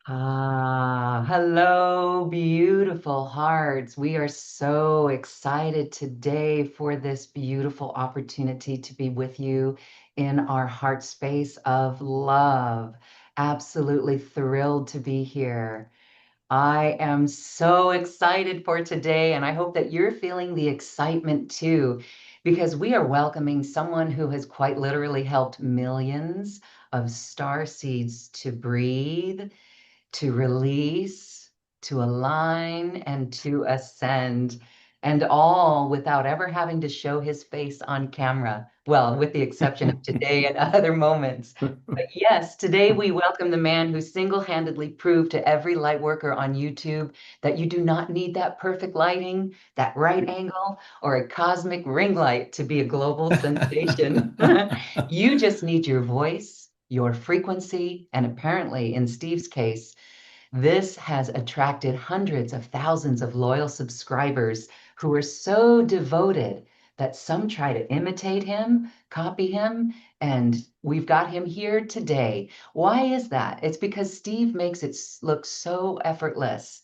Hello, beautiful hearts. We are so excited today for this beautiful opportunity to be with you in our heart space of love. Absolutely thrilled to be here. I am so excited for today, and I hope that you're feeling the excitement too, because we are welcoming someone who has quite literally helped millions of star seeds to breathe, to release, to align, and to ascend, and all without ever having to show his face on camera. Well, with the exception of today and other moments. But yes, today we welcome the man who single-handedly proved to every light worker on YouTube that you do not need that perfect lighting, that right angle, or a cosmic ring light to be a global sensation. You just need your voice, your frequency, and apparently, in Steve's case, this has attracted hundreds of thousands of loyal subscribers who are so devoted that some try to imitate him, copy him, and we've got him here today. Why is that? It's because Steve makes it look so effortless.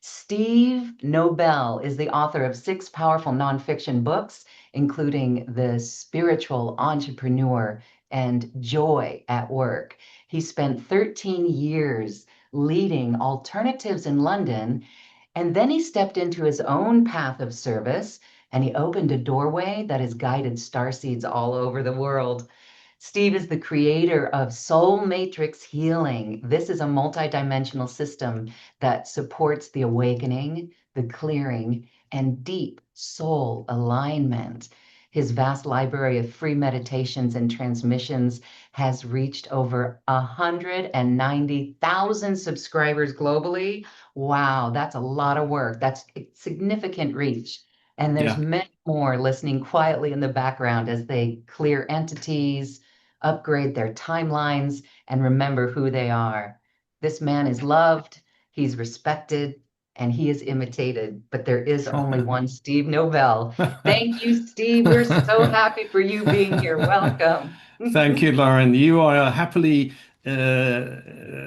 Steve Nobel is the author of six powerful nonfiction books, including The Spiritual Entrepreneur and Joy at Work. He spent 13 years leading alternatives in London. And then he stepped into his own path of service and he opened a doorway that has guided starseeds all over the world. Steve is the creator of Soul Matrix Healing. This is a multidimensional system that supports the awakening, the clearing, and deep soul alignment. His vast library of free meditations and transmissions has reached over 190,000 subscribers globally. Wow, that's a lot of work. That's significant reach. And there's Yeah. many more listening quietly in the background as they clear entities, upgrade their timelines, and remember who they are. This man is loved, he's respected, and he is imitated, but there is only one Steve Nobel. Thank you, Steve. We're so happy for you being here. Welcome. Thank you, Lauren. You are happily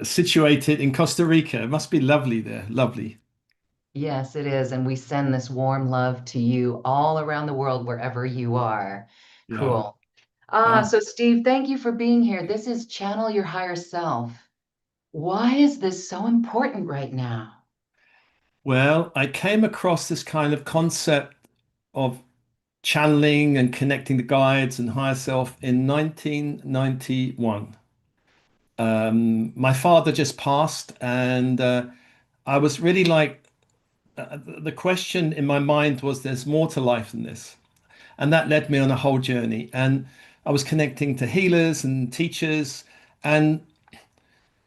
situated in Costa Rica. It must be lovely there. Lovely. Yes, it is. And we send this warm love to you all around the world, wherever you are. Yeah. Cool. Wow. So Steve, thank you for being here. This is Channel Your Higher Self. Why is this so important right now? Well, I came across this kind of concept of channeling and connecting the guides and higher self in 1991. My father just passed, and I was really like, the question in my mind was, there's more to life than this. And that led me on a whole journey. And I was connecting to healers and teachers and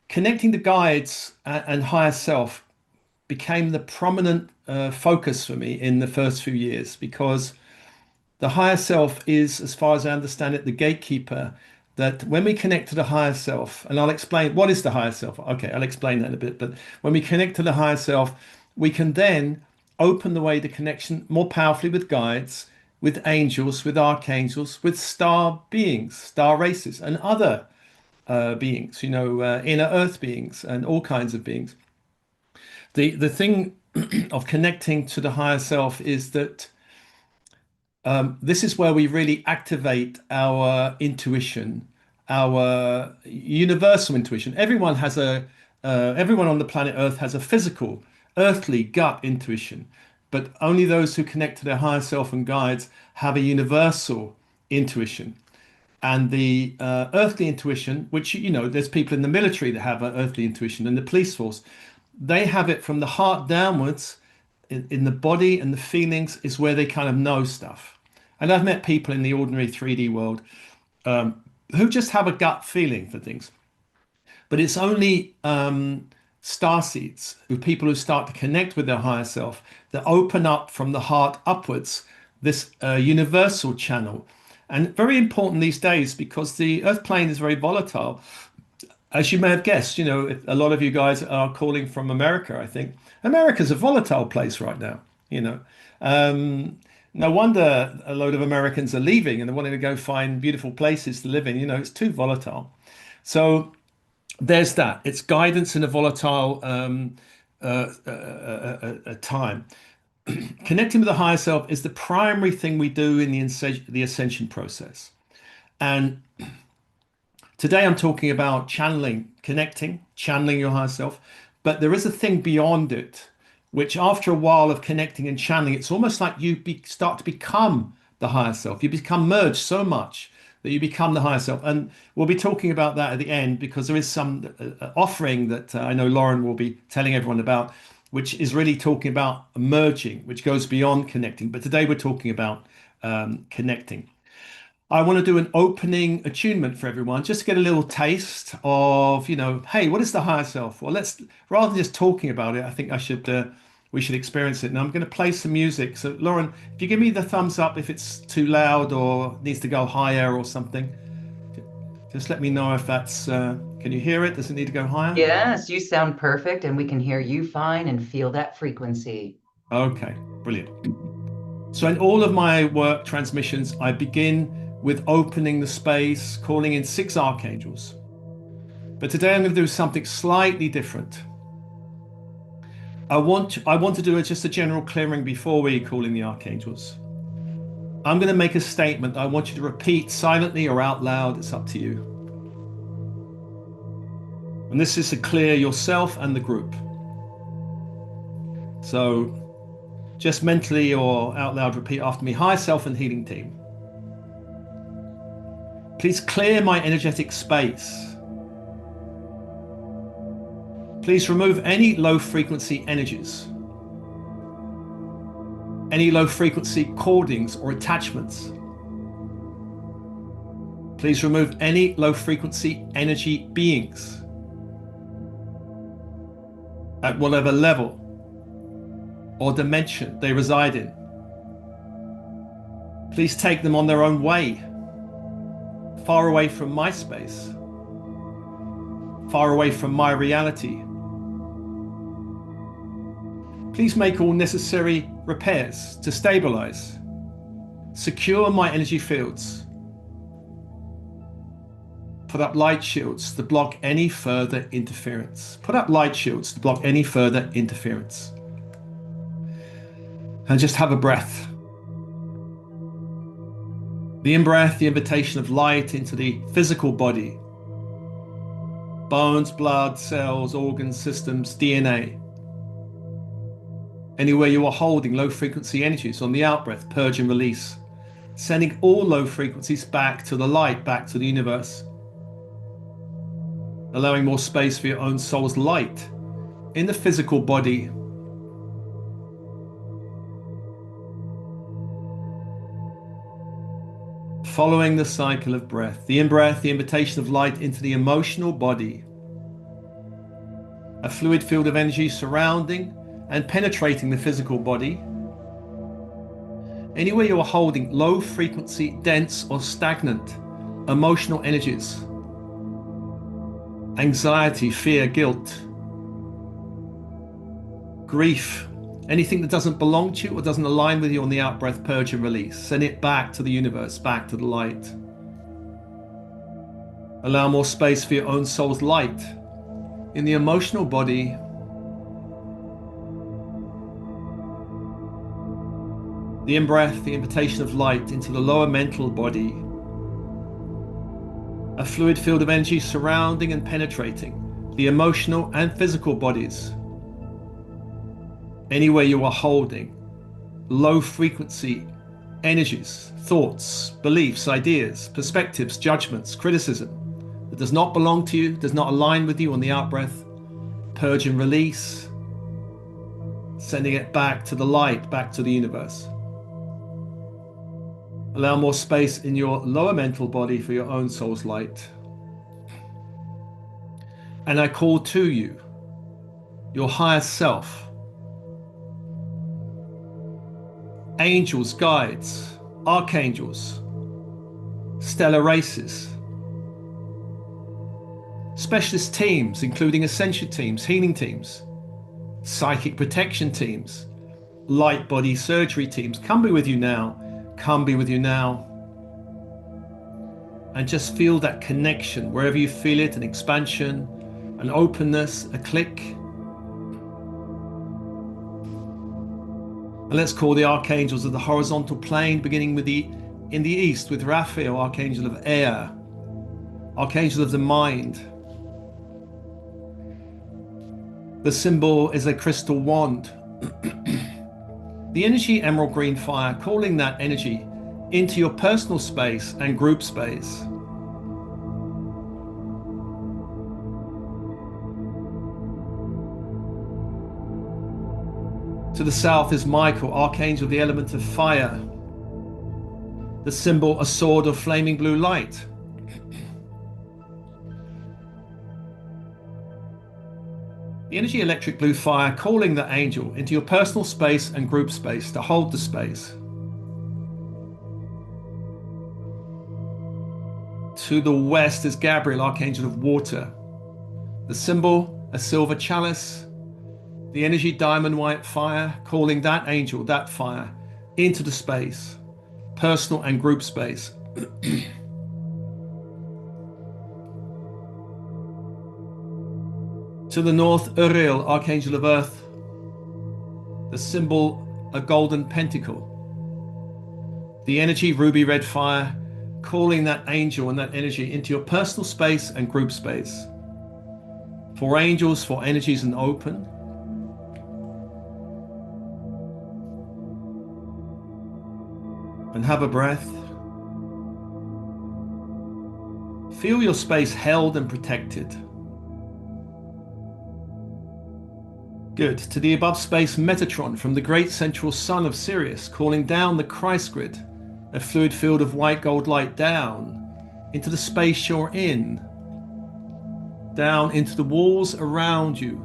connecting the guides and higher self became the prominent focus for me in the first few years because the higher self is, as far as I understand it, the gatekeeper. That when we connect to the higher self, and I'll explain what is the higher self. Okay, I'll explain that in a bit. But when we connect to the higher self, we can then open the way to connection more powerfully with guides, with angels, with archangels, with star beings, star races, and other beings. Inner earth beings, and all kinds of beings. The thing of connecting to the higher self is that this is where we really activate our intuition, our universal intuition. Everyone on the planet Earth has a physical, earthly gut intuition, but only those who connect to their higher self and guides have a universal intuition. And the earthly intuition, which, there's people in the military that have an earthly intuition and the police force, they have it from the heart downwards in the body, and the feelings is where they kind of know stuff. And I've met people in the ordinary 3D world who just have a gut feeling for things. But it's only star seeds, who people who start to connect with their higher self, that open up from the heart upwards this universal channel. And very important these days because the earth plane is very volatile. As you may have guessed, a lot of you guys are calling from America, I think. America's a volatile place right now, you know. Um, no wonder a load of Americans are leaving and they're wanting to go find beautiful places to live in. It's too volatile. So there's that. It's guidance in a volatile time. Connecting with the higher self is the primary thing we do in the ascension process. And today I'm talking about channeling, connecting, channeling your higher self. But there is a thing beyond it, which after a while of connecting and channeling, it's almost like start to become the higher self. You become merged so much that you become the higher self. And we'll be talking about that at the end because there is some offering that I know Lauren will be telling everyone about, which is really talking about merging, which goes beyond connecting. But today we're talking about connecting. I want to do an opening attunement for everyone, just to get a little taste of, hey, what is the higher self? Well, let's rather than just talking about it, I think we should experience it. Now I'm going to play some music. So, Lauren, if you give me the thumbs up if it's too loud or needs to go higher or something, just let me know if that's. Can you hear it? Does it need to go higher? Yes, you sound perfect, and we can hear you fine and feel that frequency. Okay, brilliant. So in all of my work transmissions, I begin with opening the space, calling in 6 archangels. But today I'm going to do something slightly different. I want to do just a general clearing before we call in the archangels. I'm going to make a statement that I want you to repeat silently or out loud. It's up to you. And this is to clear yourself and the group. So just mentally or out loud repeat after me. Higher self and healing team, please clear my energetic space. Please remove any low frequency energies, any low frequency cordings or attachments. Please remove any low frequency energy beings at whatever level or dimension they reside in. Please take them on their own way, far away from my space, far away from my reality. Please make all necessary repairs to stabilize, secure my energy fields. Put up light shields to block any further interference. Put up light shields to block any further interference. And just have a breath. The in-breath, the invitation of light into the physical body. Bones, blood, cells, organs, systems, DNA. Anywhere you are holding low frequency energies, on the out-breath, purge and release. Sending all low frequencies back to the light, back to the universe. Allowing more space for your own soul's light in the physical body. Following the cycle of breath, the in-breath, the invitation of light into the emotional body. A fluid field of energy surrounding and penetrating the physical body. Anywhere you are holding low frequency, dense or stagnant emotional energies. Anxiety, fear, guilt, grief, anything that doesn't belong to you or doesn't align with you, on the out-breath, purge and release. Send it back to the universe, back to the light. Allow more space for your own soul's light in the emotional body. The in-breath, the invitation of light into the lower mental body. A fluid field of energy surrounding and penetrating the emotional and physical bodies. Anywhere you are holding low frequency energies, thoughts, beliefs, ideas, perspectives, judgments, criticism that does not belong to you, does not align with you, on the out-breath, purge and release, sending it back to the light, back to the universe. Allow more space in your lower mental body for your own soul's light. And I call to you, your higher self, angels, guides, archangels, stellar races, specialist teams, including ascension teams, healing teams, psychic protection teams, light body surgery teams. Come be with you now. Come be with you now. And just feel that connection wherever you feel it, an expansion, an openness, a click. And let's call the archangels of the horizontal plane, beginning with in the east with Raphael, archangel of air, archangel of the mind. The symbol is a crystal wand. The energy emerald green fire, calling that energy into your personal space and group space. To the south is Michael, archangel of the element of fire. The symbol, a sword of flaming blue light. The energy electric blue fire, calling that angel into your personal space and group space to hold the space. To the west is Gabriel, archangel of water. The symbol, a silver chalice. The energy diamond white fire, calling that angel, that fire, into the space, personal and group space. To the north, Uriel, archangel of earth. The symbol, a golden pentacle. The energy, ruby red fire, calling that angel and that energy into your personal space and group space. For angels, for energies and open. And have a breath. Feel your space held and protected. Good. To the above space, Metatron from the great central sun of Sirius, calling down the Christ grid, a fluid field of white gold light down into the space you're in, down into the walls around you,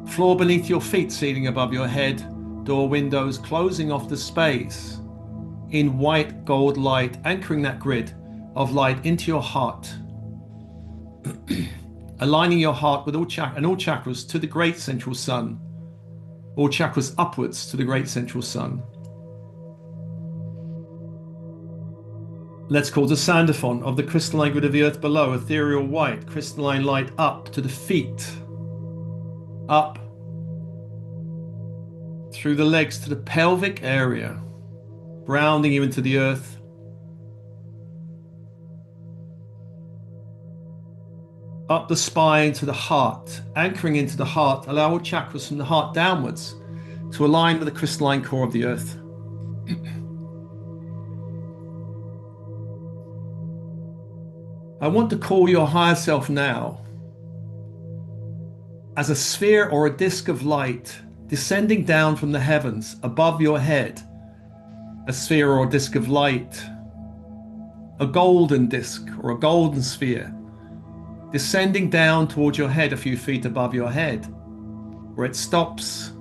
floor beneath your feet, ceiling above your head, door, windows, closing off the space in white gold light, anchoring that grid of light into your heart, aligning your heart with all chakras to the great central sun, all chakras upwards to the great central sun. Let's call the Sandophon of the crystalline grid of the earth below, ethereal white, crystalline light up to the feet, up through the legs to the pelvic area, grounding you into the earth. Up the spine to the heart, anchoring into the heart. Allow all chakras from the heart downwards to align with the crystalline core of the earth. I want to call your higher self now as a sphere or a disk of light descending down from the heavens above your head. A sphere or a disk of light, a golden disk or a golden sphere, descending down towards your head a few feet above your head, where it stops.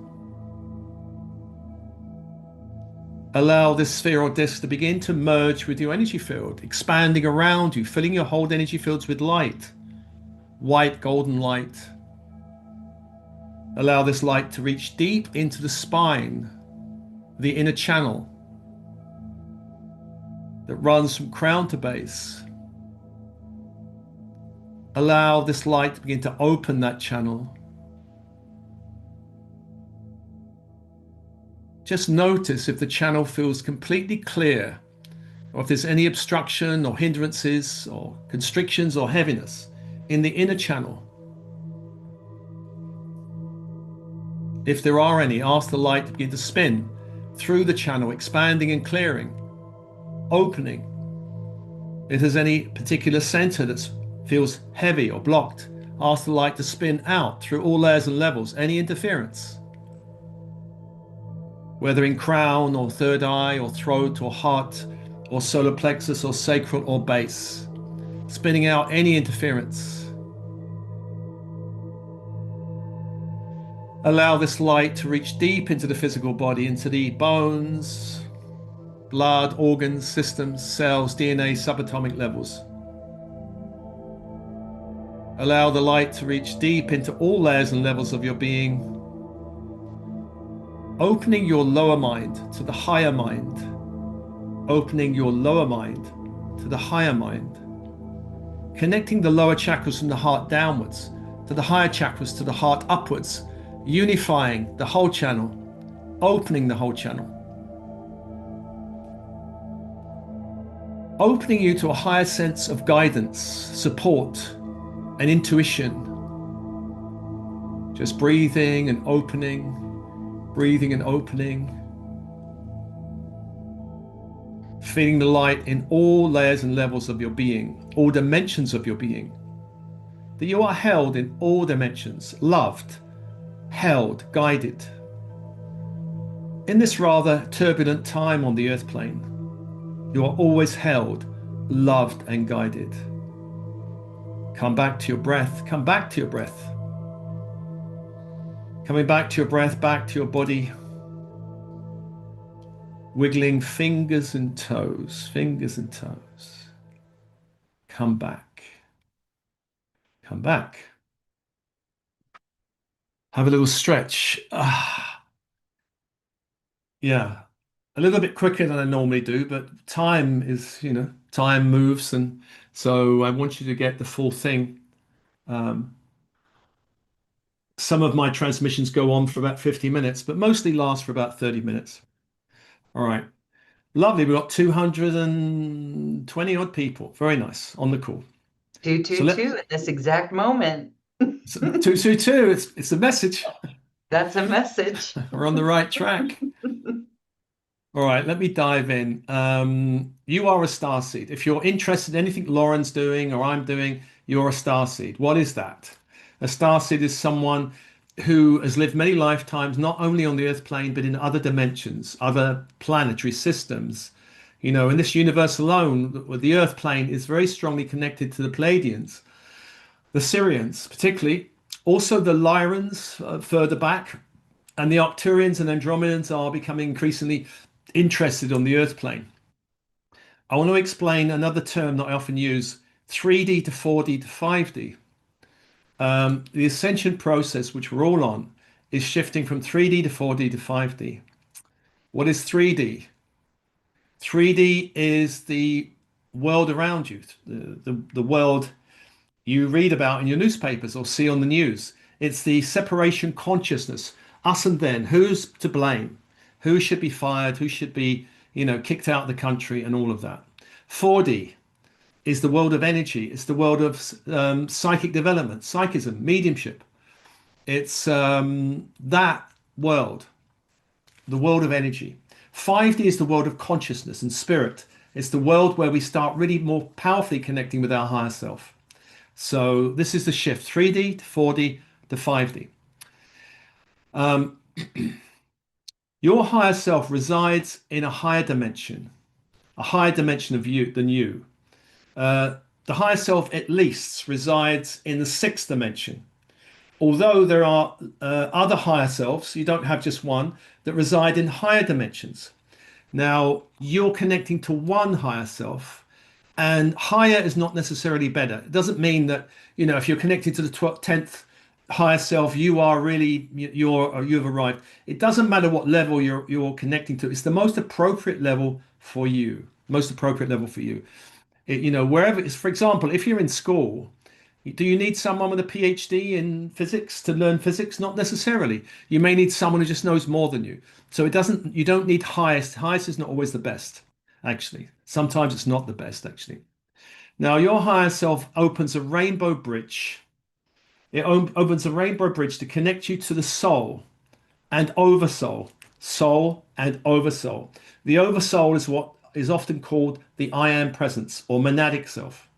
Allow this sphere or disk to begin to merge with your energy field, expanding around you, filling your whole energy fields with light, white golden light. Allow this light to reach deep into the spine, the inner channel that runs from crown to base. Allow this light to begin to open that channel. Just notice if the channel feels completely clear, or if there's any obstruction or hindrances or constrictions or heaviness in the inner channel. If there are any, ask the light to begin to spin through the channel, expanding and clearing, opening. If there's any particular center that feels heavy or blocked, ask the light to spin out through all layers and levels, any interference, whether in crown or third eye or throat or heart or solar plexus or sacral or base, spinning out any interference. Allow this light to reach deep into the physical body, into the bones, blood, organs, systems, cells, DNA, subatomic levels. Allow the light to reach deep into all layers and levels of your being, opening your lower mind to the higher mind, opening your lower mind to the higher mind, connecting the lower chakras from the heart downwards to the higher chakras to the heart upwards, unifying the whole channel, opening the whole channel, opening you to a higher sense of guidance, support, and intuition. Just breathing and opening, feeling the light in all layers and levels of your being, all dimensions of your being. That you are held in all dimensions, loved, held, guided. In this rather turbulent time on the earth plane, you are always held, loved, and guided. Come back to your breath, come back to your breath. Coming back to your breath, back to your body. Wiggling fingers and toes, fingers and toes. Come back, come back. Have a little stretch. Yeah, a little bit quicker than I normally do, but time is, time moves. And so I want you to get the full thing. Um, some of my transmissions go on for about 50 minutes, but mostly last for about 30 minutes. All right. Lovely. We've got 220 odd people. Very nice on the call. So let 222 at this exact moment. 222. It's a message. That's a message. We're on the right track. All right, let me dive in. You are a starseed. If you're interested in anything Lauren's doing or I'm doing, you're a starseed. What is that? A starseed is someone who has lived many lifetimes, not only on the Earth plane, but in other dimensions, other planetary systems. In this universe alone, the Earth plane is very strongly connected to the Pleiadians, the Syrians, particularly, also the Lyrans further back, and the Arcturians and Andromedans are becoming increasingly interested on the Earth plane. I want to explain another term that I often use, 3D to 4D to 5D. The ascension process, which we're all on, is shifting from 3D to 4D to 5D. What is 3D? 3D is the world around you, the world you read about in your newspapers or see on the news. It's the separation consciousness, us and them. Who's to blame? Who should be fired? Who should be, kicked out of the country and all of that. 4D is the world of energy. It's the world of psychic development, psychism, mediumship. It's that world, the world of energy. 5D is the world of consciousness and spirit. It's the world where we start really more powerfully connecting with our higher self. So this is the shift, 3D to 4D to 5D. Your higher self resides in a higher dimension of you than you. The higher self at least resides in the sixth dimension. Although there are other higher selves, you don't have just one, that reside in higher dimensions. Now, you're connecting to one higher self, and higher is not necessarily better. It doesn't mean that, if you're connected to the 10th higher self, you are really, you've arrived. It doesn't matter what level you're connecting to. It's the most appropriate level for you, most appropriate level for you. Wherever it's, for example, if you're in school, do you need someone with a PhD in physics to learn physics? Not necessarily. You may need someone who just knows more than you. So you don't need highest. Highest is not always the best, actually. Sometimes it's not the best, actually. Now, your higher self opens a rainbow bridge. It opens a rainbow bridge to connect you to the soul and oversoul, soul and oversoul. The oversoul is what is often called the I am presence or monadic self.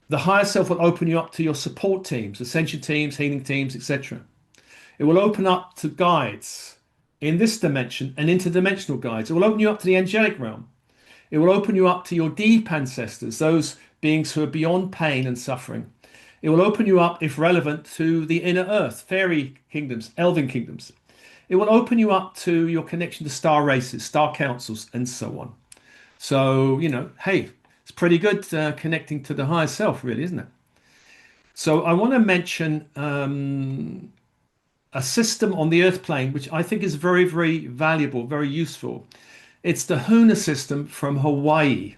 The higher self will open you up to your support teams, ascension teams, healing teams, etc. It will open up to guides in this dimension and interdimensional guides. It will open you up to the angelic realm. It will open you up to your deep ancestors, those beings who are beyond pain and suffering. It will open you up, if relevant, to the inner earth, fairy kingdoms, elven kingdoms. It will open you up to your connection to star races, star councils, and so on. So, hey, it's pretty good connecting to the higher self, really, isn't it? So I want to mention a system on the earth plane, which I think is very, very valuable, very useful. It's the Huna system from Hawaii.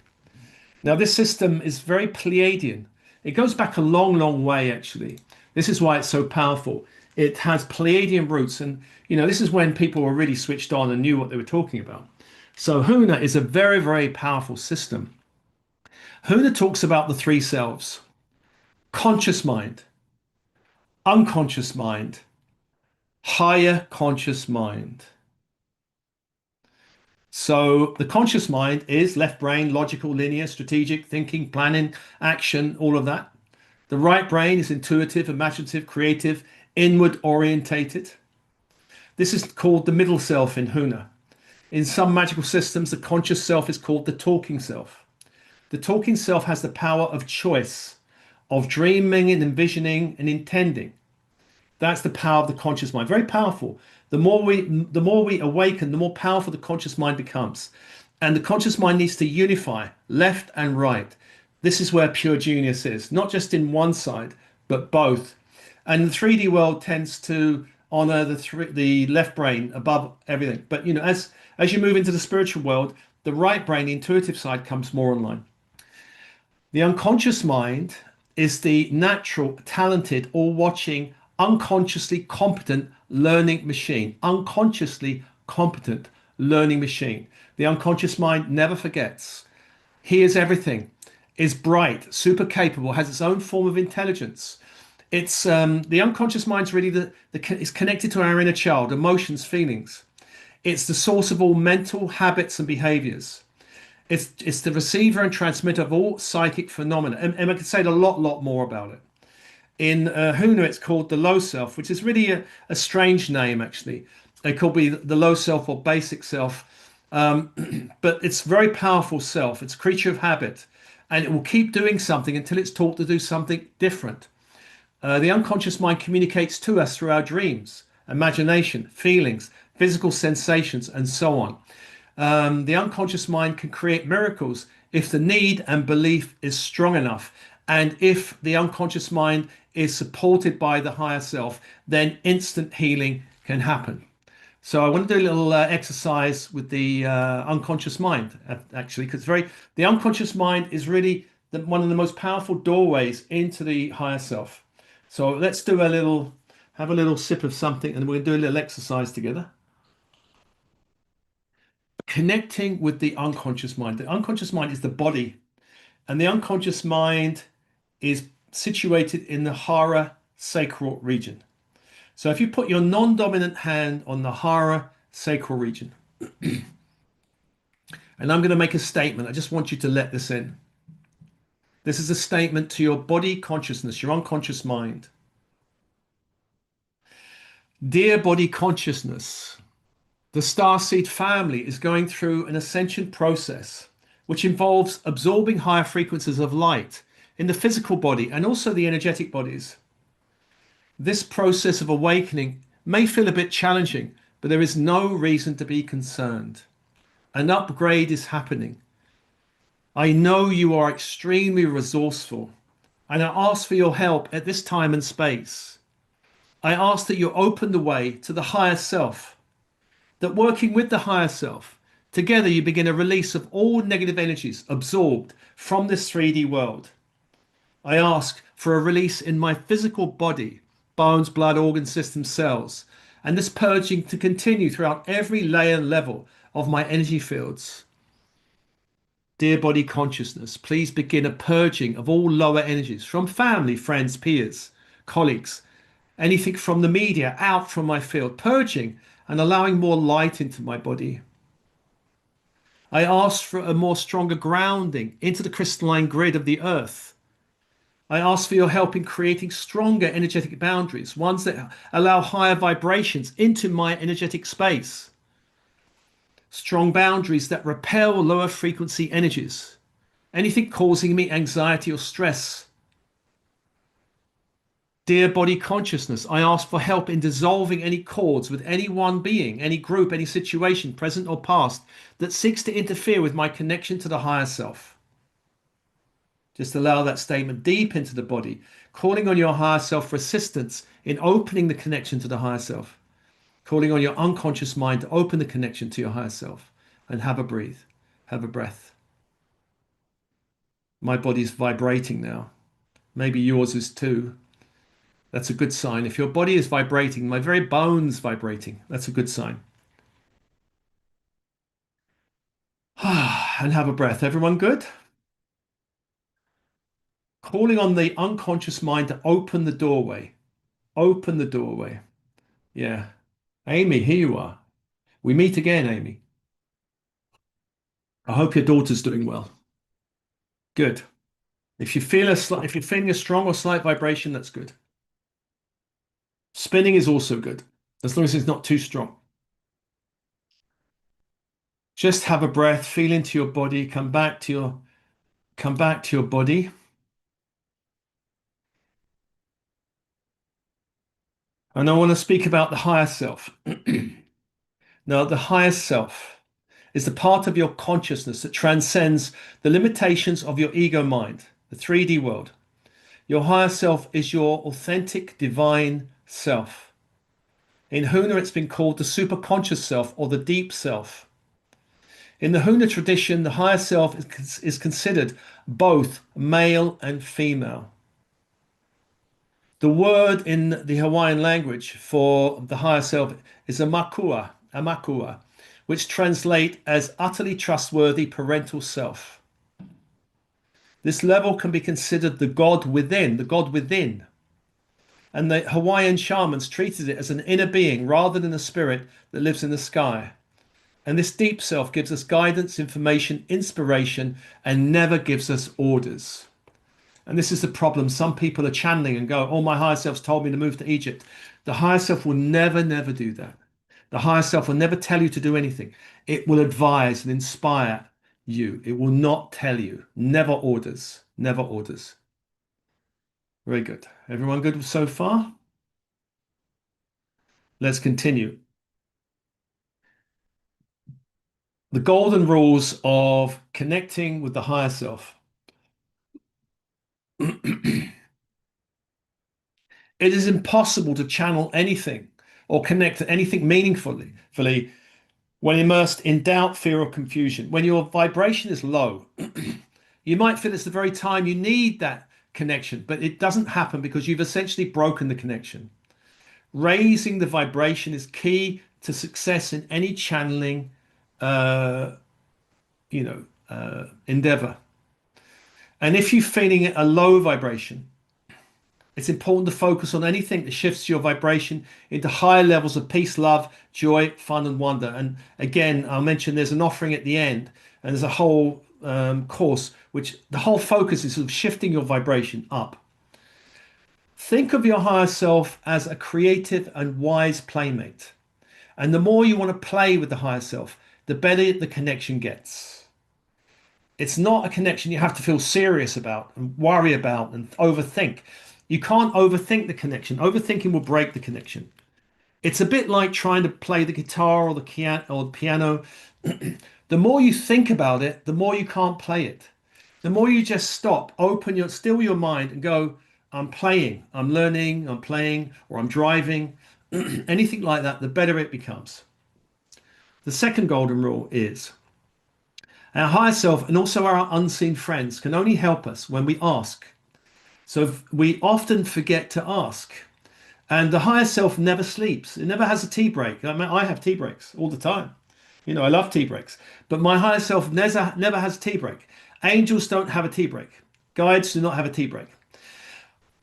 Now, this system is very Pleiadian. It goes back a long, long way, actually. This is why it's so powerful. It has Pleiadian roots, and this is when people were really switched on and knew what they were talking about. So Huna is a very, very powerful system. Huna talks about the three selves: conscious mind, unconscious mind, higher conscious mind. So the conscious mind is left brain, logical, linear, strategic, thinking, planning, action, all of that. The right brain is intuitive, imaginative, creative, inward orientated. This is called the middle self in Huna. In some magical systems, the conscious self is called the talking self. The talking self has the power of choice, of dreaming and envisioning and intending. That's the power of the conscious mind. Very powerful. The more we awaken, the more powerful the conscious mind becomes. And the conscious mind needs to unify left and right. This is where pure genius is, not just in one side, but both. And the 3D world tends to honor the left brain above everything. But as you move into the spiritual world, the right brain, the intuitive side, comes more online. The unconscious mind is the natural, talented, all-watching, unconsciously competent learning machine. Unconsciously competent learning machine. The unconscious mind never forgets, hears everything, is bright, super capable, has its own form of intelligence. It's the unconscious mind's really is connected to our inner child, emotions, feelings. It's the source of all mental habits and behaviors. It's the receiver and transmitter of all psychic phenomena. And I could say a lot more about it. In Huna, it's called the low self, which is really a strange name, actually. It could be the low self or basic self. But it's very powerful self. It's a creature of habit. And it will keep doing something until it's taught to do something different. The unconscious mind communicates to us through our dreams, imagination, feelings, physical sensations, and so on. The unconscious mind can create miracles if the need and belief is strong enough. And if the unconscious mind is supported by the higher self, then instant healing can happen. So I want to do a little exercise with the unconscious mind, actually, because the unconscious mind is really one of the most powerful doorways into the higher self. So let's have a little sip of something, and we're going to do a little exercise together. Connecting with the unconscious mind. The unconscious mind is the body, and the unconscious mind is situated in the hara sacral region. So if you put your non-dominant hand on the hara sacral region, and I'm going to make a statement, I just want you to let this in. This is a statement to your body consciousness, your unconscious mind. Dear body consciousness, the starseed family is going through an ascension process, which involves absorbing higher frequencies of light in the physical body and also the energetic bodies. This process of awakening may feel a bit challenging, but there is no reason to be concerned. An upgrade is happening. I know you are extremely resourceful, and I ask for your help at this time and space. I ask that you open the way to the higher self, that working with the higher self, together you begin a release of all negative energies absorbed from this 3D world. I ask for a release in my physical body, bones, blood, organs, systems, cells, and this purging to continue throughout every layer and level of my energy fields. Dear body consciousness, please begin a purging of all lower energies from family, friends, peers, colleagues, anything from the media out from my field, purging and allowing more light into my body. I ask for a more stronger grounding into the crystalline grid of the earth. I ask for your help in creating stronger energetic boundaries, ones that allow higher vibrations into my energetic space. Strong boundaries that repel lower frequency energies, anything causing me anxiety or stress. Dear body consciousness, I ask for help in dissolving any cords with any one being, any group, any situation, present or past, that seeks to interfere with my connection to the higher self. Just allow that statement deep into the body, calling on your higher self for assistance in opening the connection to the higher self, calling on your unconscious mind to open the connection to your higher self, and have a breathe, have a breath. My body's vibrating now. Maybe yours is too. That's a good sign. If your body is vibrating, my very bones vibrating, that's a good sign. And have a breath. Everyone good? Calling on the unconscious mind to open the doorway. Open the doorway. Yeah. Amy, here you are. We meet again, Amy. I hope your daughter's doing well. Good. If you're feeling a strong or slight vibration, that's good. Spinning is also good, as long as it's not too strong. Just have a breath, feel into your body, come back to your body. And I want to speak about the higher self. Now, the higher self is the part of your consciousness that transcends the limitations of your ego mind, the 3D world. Your higher self is your authentic divine self. In Huna, it's been called the superconscious self or the deep self. In the Huna tradition, the higher self is considered both male and female. The word in the Hawaiian language for the higher self is amakua, which translate as utterly trustworthy parental self. This level can be considered the God within. And the Hawaiian shamans treated it as an inner being rather than a spirit that lives in the sky. And this deep self gives us guidance, information, inspiration, and never gives us orders. And this is the problem. Some people are channeling and go, oh, my higher self's told me to move to Egypt. The higher self will never, never do that. The higher self will never tell you to do anything. It will advise and inspire you. It will not tell you. Never orders. Never orders. Very good. Everyone good so far? Let's continue. The golden rules of connecting with the higher self. It is impossible to channel anything or connect to anything meaningfully when immersed in doubt, fear, or confusion. When your vibration is low, you might feel it's the very time you need that connection, but it doesn't happen because you've essentially broken the connection. Raising the vibration is key to success in any channeling, uh, endeavor. And if you're feeling a low vibration, it's important to focus on anything that shifts your vibration into higher levels of peace, love, joy, fun, and wonder. And again, I'll mention there's an offering at the end, and there's a whole course, which the whole focus is sort of shifting your vibration up. Think of your higher self as a creative and wise playmate. And the more you want to play with the higher self, the better the connection gets. It's not a connection you have to feel serious about and worry about and overthink. You can't overthink the connection. Overthinking will break the connection. It's a bit like trying to play the guitar or the piano. The more you think about it, the more you can't play it. The more you just stop, still your mind and go, I'm playing, I'm learning, I'm playing, or I'm driving, anything like that, the better it becomes. The second golden rule is our higher self and also our unseen friends can only help us when we ask. So we often forget to ask. And the higher self never sleeps. It never has a tea break. I mean, I have tea breaks all the time. I love tea breaks. But my higher self never has a tea break. Angels don't have a tea break. Guides do not have a tea break.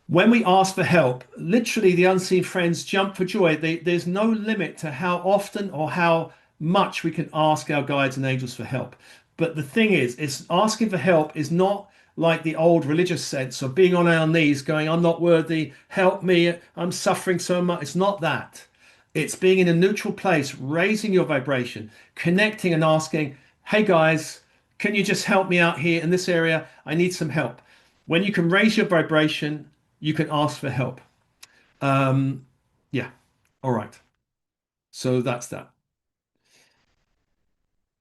When we ask for help, literally the unseen friends jump for joy. There's no limit to how often or how much we can ask our guides and angels for help. But the thing is asking for help is not like the old religious sense of being on our knees going, I'm not worthy, help me, I'm suffering so much. It's not that. It's being in a neutral place, raising your vibration, connecting and asking, hey guys, can you just help me out here in this area? I need some help. When you can raise your vibration, you can ask for help. Yeah. All right. So that's that.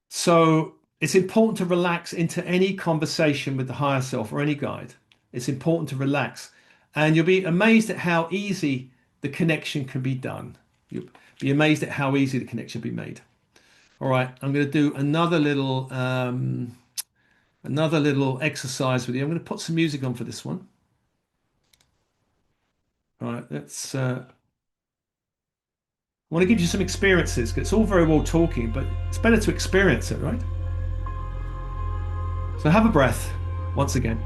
So it's important to relax into any conversation with the higher self or any guide. It's important to relax. And you'll be amazed at how easy the connection can be done. You'll be amazed at how easy the connection can be made. All right, I'm going to do another little exercise with you. I'm going to put some music on for this one. All right, let's. I want to give you some experiences. 'Cause it's all very well talking, but it's better to experience it, right? So have a breath once again.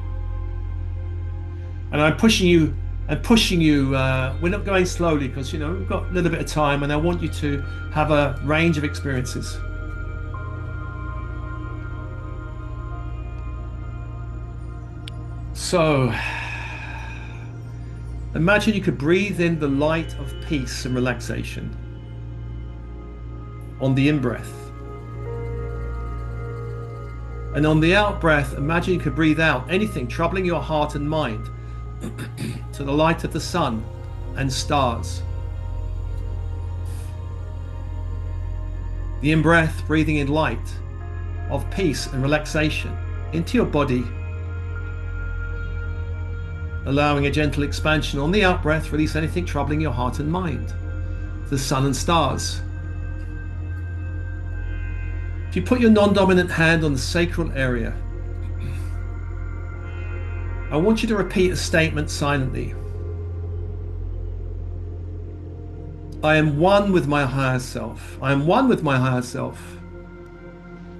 And I'm pushing you and pushing you. We're not going slowly because, we've got a little bit of time, and I want you to have a range of experiences. So imagine you could breathe in the light of peace and relaxation on the in-breath. And on the out-breath, imagine you could breathe out anything troubling your heart and mind to the light of the sun and stars. The in-breath, breathing in light of peace and relaxation into your body, allowing a gentle expansion. On the out-breath, release anything troubling your heart and mind, the sun and stars. If you put your non-dominant hand on the sacral area, I want you to repeat a statement silently. I am one with my higher self. I am one with my higher self.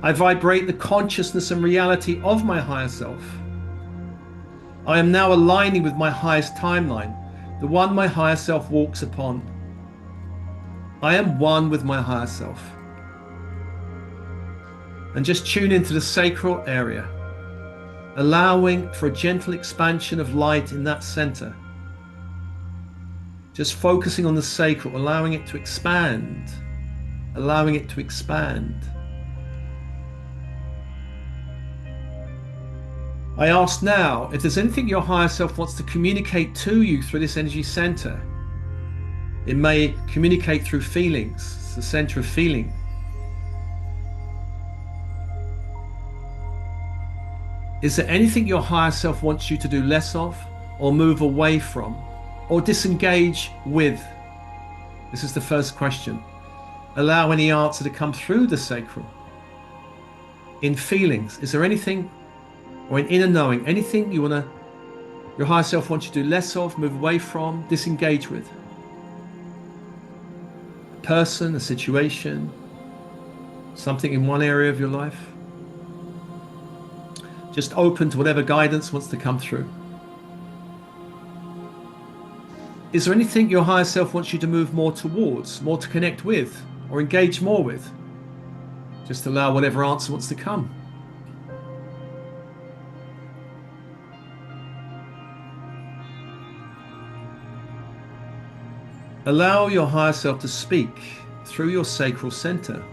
I vibrate the consciousness and reality of my higher self. I am now aligning with my highest timeline, the one my higher self walks upon. I am one with my higher self. And just tune into the sacral area, allowing for a gentle expansion of light in that center. Just focusing on the sacral, allowing it to expand, allowing it to expand. I ask now if there's anything your higher self wants to communicate to you through this energy center. It may communicate through feelings. It's the center of feeling. Is there anything your higher self wants you to do less of, or move away from, or disengage with? This is the first question. Allow any answer to come through the sacral. In feelings, is there anything, or in inner knowing, anything your higher self wants you to do less of, move away from, disengage with? A person, a situation, something in one area of your life? Just open to whatever guidance wants to come through. Is there anything your higher self wants you to move more towards, more to connect with, or engage more with? Just allow whatever answer wants to come. Allow your higher self to speak through your sacral center.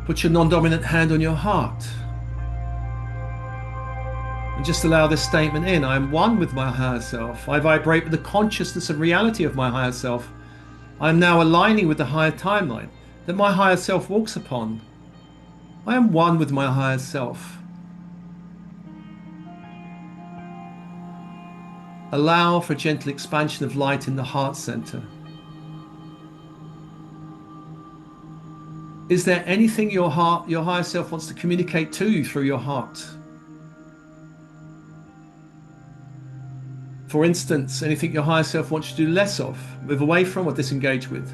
Put your non-dominant hand on your heart. And just allow this statement in. I am one with my higher self. I vibrate with the consciousness and reality of my higher self. I am now aligning with the higher timeline that my higher self walks upon. I am one with my higher self. Allow for a gentle expansion of light in the heart center. Is there anything your higher self wants to communicate to you through your heart? For instance, anything your higher self wants you to do less of, move away from, or disengage with?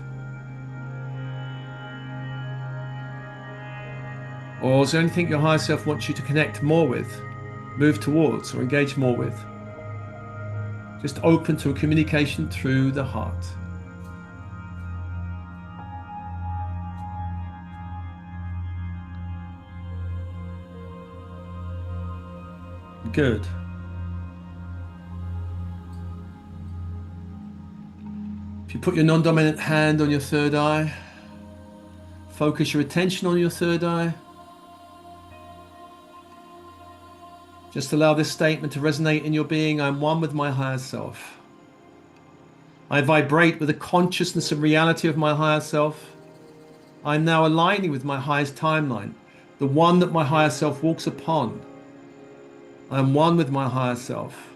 Or is there anything your higher self wants you to connect more with, move towards, or engage more with? Just open to a communication through the heart. Good. If you put your non-dominant hand on your third eye, focus your attention on your third eye. Just allow this statement to resonate in your being. I'm one with my higher self. I vibrate with the consciousness and reality of my higher self. I'm now aligning with my highest timeline, the one that my higher self walks upon. I am one with my higher self.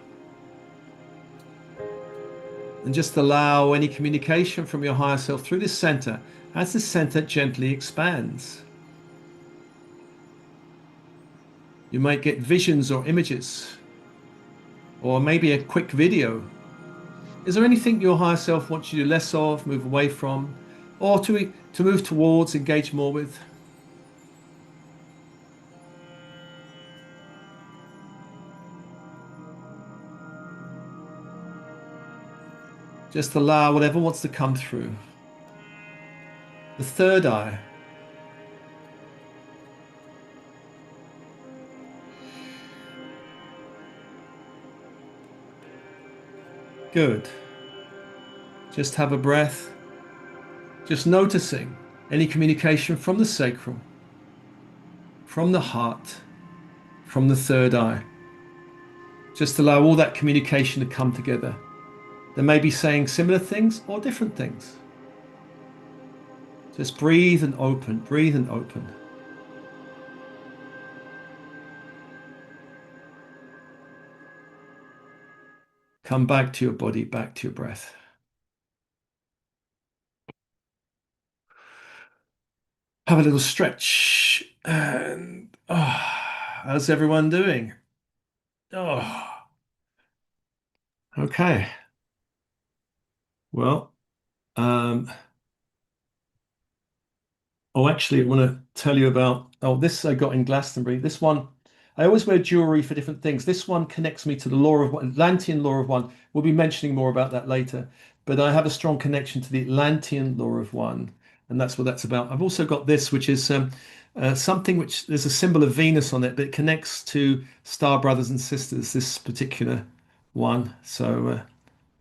And just allow any communication from your higher self through this center as the center gently expands. You might get visions or images, or maybe a quick video. Is there anything your higher self wants you to do less of, move away from, or to move towards, engage more with? Just allow whatever wants to come through. The third eye. Good. Just have a breath. Just noticing any communication from the sacral, from the heart, from the third eye. Just allow all that communication to come together. They may be saying similar things or different things. Just breathe and open, breathe and open. Come back to your body, back to your breath. Have a little stretch. And how's everyone doing? Oh, okay. Well, um, oh, actually, I want to tell you about, oh, this I got in Glastonbury. This one, I always wear jewelry for different things. This one connects me to the law of one, Atlantean law of one. We'll be mentioning more about that later. But I have a strong connection to the Atlantean law of one, and that's what that's about. I've also got this, which is something which there's a symbol of Venus on it, but it connects to star brothers and sisters, this particular one. So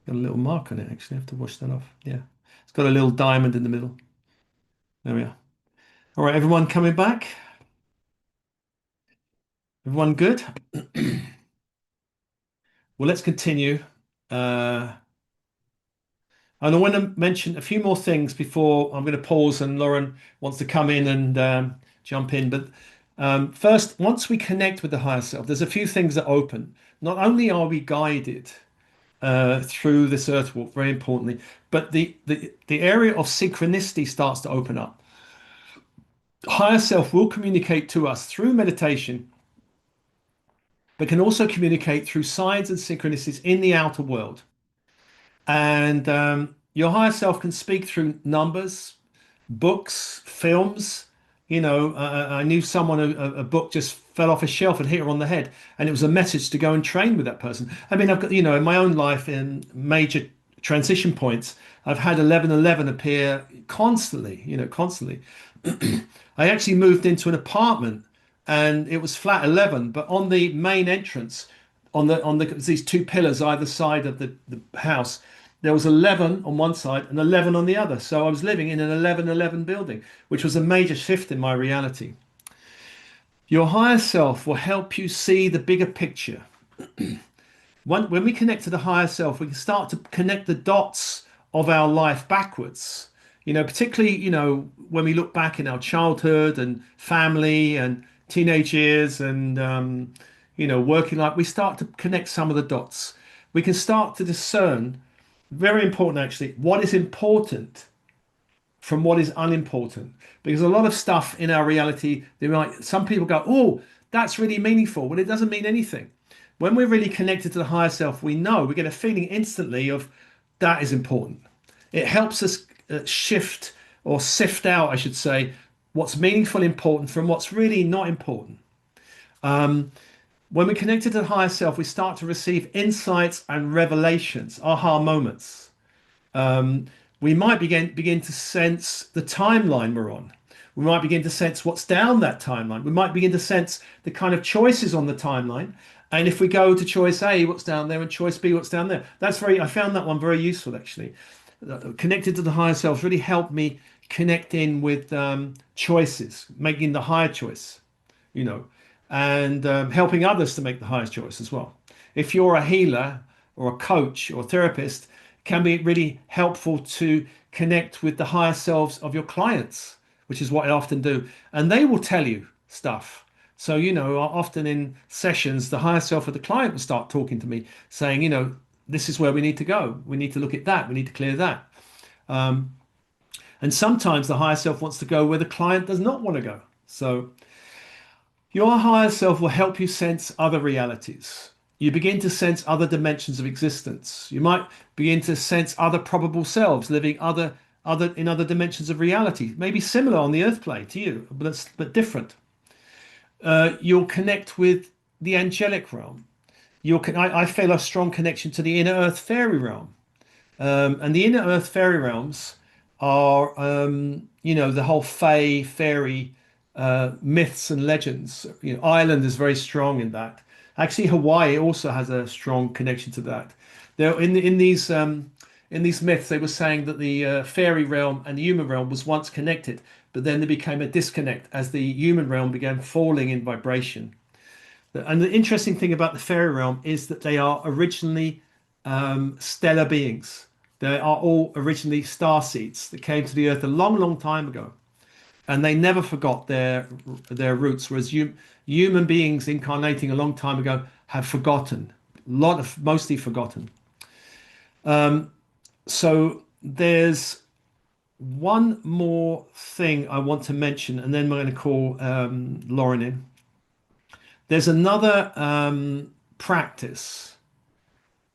got a little mark on it, actually. I have to wash that off. Yeah. It's got a little diamond in the middle. There we are. All right, everyone coming back? Everyone good? Well, let's continue. Uh, and I want to mention a few more things before I'm going to pause and Lauren wants to come in and jump in. But first, once we connect with the higher self, there's a few things that open. Not only are we guided through this earth walk, very importantly, but the area of synchronicity starts to open up. Higher self will communicate to us through meditation, but can also communicate through signs and synchronicities in the outer world. And your higher self can speak through numbers, books, films. I knew someone, a book just fell off a shelf and hit her on the head, and it was a message to go and train with that person. I mean, I've got, in my own life, in major transition points, I've had 1111 appear constantly, constantly. I actually moved into an apartment and it was flat 11, but on the main entrance, on these two pillars either side of the house, there was 11 on one side and 11 on the other. So I was living in an 1111 building, which was a major shift in my reality. Your higher self will help you see the bigger picture. When we connect to the higher self, we can start to connect the dots of our life backwards. Particularly, when we look back in our childhood and family and teenage years and, working life, we start to connect some of the dots. We can start to discern, very important actually, what is important from what is unimportant. Because a lot of stuff in our reality, some people go, oh, that's really meaningful. Well, it doesn't mean anything. When we're really connected to the higher self, we get a feeling instantly of that is important. It helps us shift or sift out, I should say, what's meaningful, important from what's really not important. When we're connected to the higher self, we start to receive insights and revelations, aha moments. We might begin to sense the timeline we're on. We might begin to sense what's down that timeline. We might begin to sense the kind of choices on the timeline. And if we go to choice A, what's down there, and choice B, what's down there. I found that one very useful, actually. Connected to the higher self really helped me connect in with choices, making the higher choice, and helping others to make the highest choice as well. If you're a healer or a coach or therapist, it can be really helpful to connect with the higher selves of your clients, which is what I often do. And they will tell you stuff. So, often in sessions, the higher self of the client will start talking to me saying, this is where we need to go. We need to look at that. We need to clear that. And sometimes the higher self wants to go where the client does not want to go. So your higher self will help you sense other realities. You begin to sense other dimensions of existence. You might begin to sense other probable selves living other dimensions of reality, maybe similar on the earth plane to you, but different. You'll connect with the angelic realm. I feel a strong connection to the inner earth fairy realm. And the inner earth fairy realms are, the whole fairy myths and legends. Ireland is very strong in that. Actually, Hawaii also has a strong connection to that. There, in these myths, they were saying that the fairy realm and the human realm was once connected, but then there became a disconnect as the human realm began falling in vibration. And the interesting thing about the fairy realm is that they are originally stellar beings. They are all originally star seeds that came to the earth a long, long time ago, and they never forgot their roots. Whereas human beings incarnating a long time ago have forgotten, mostly forgotten. So there's one more thing I want to mention, and then we're going to call Lauren in. There's another practice.